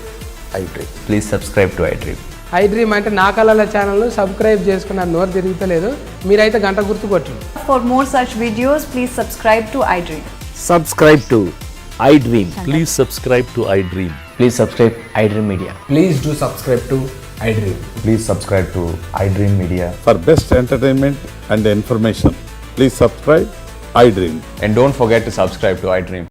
Speaker 10: iDream.
Speaker 9: Please subscribe to iDream.
Speaker 12: iDream అంటే నా కళల channel subscribe చేసుకున్న నోరు తిరుగుతలేదు, మీరైతే గంట గుర్తు కొట్టండి.
Speaker 7: For more such videos, please subscribe to iDream.
Speaker 6: Subscribe to iDream. Please subscribe to iDream.
Speaker 9: Please subscribe iDream Media. Please do subscribe to iDream. Please subscribe to iDream Media.
Speaker 3: For best entertainment and information, please subscribe iDream.
Speaker 9: And don't forget to subscribe to iDream.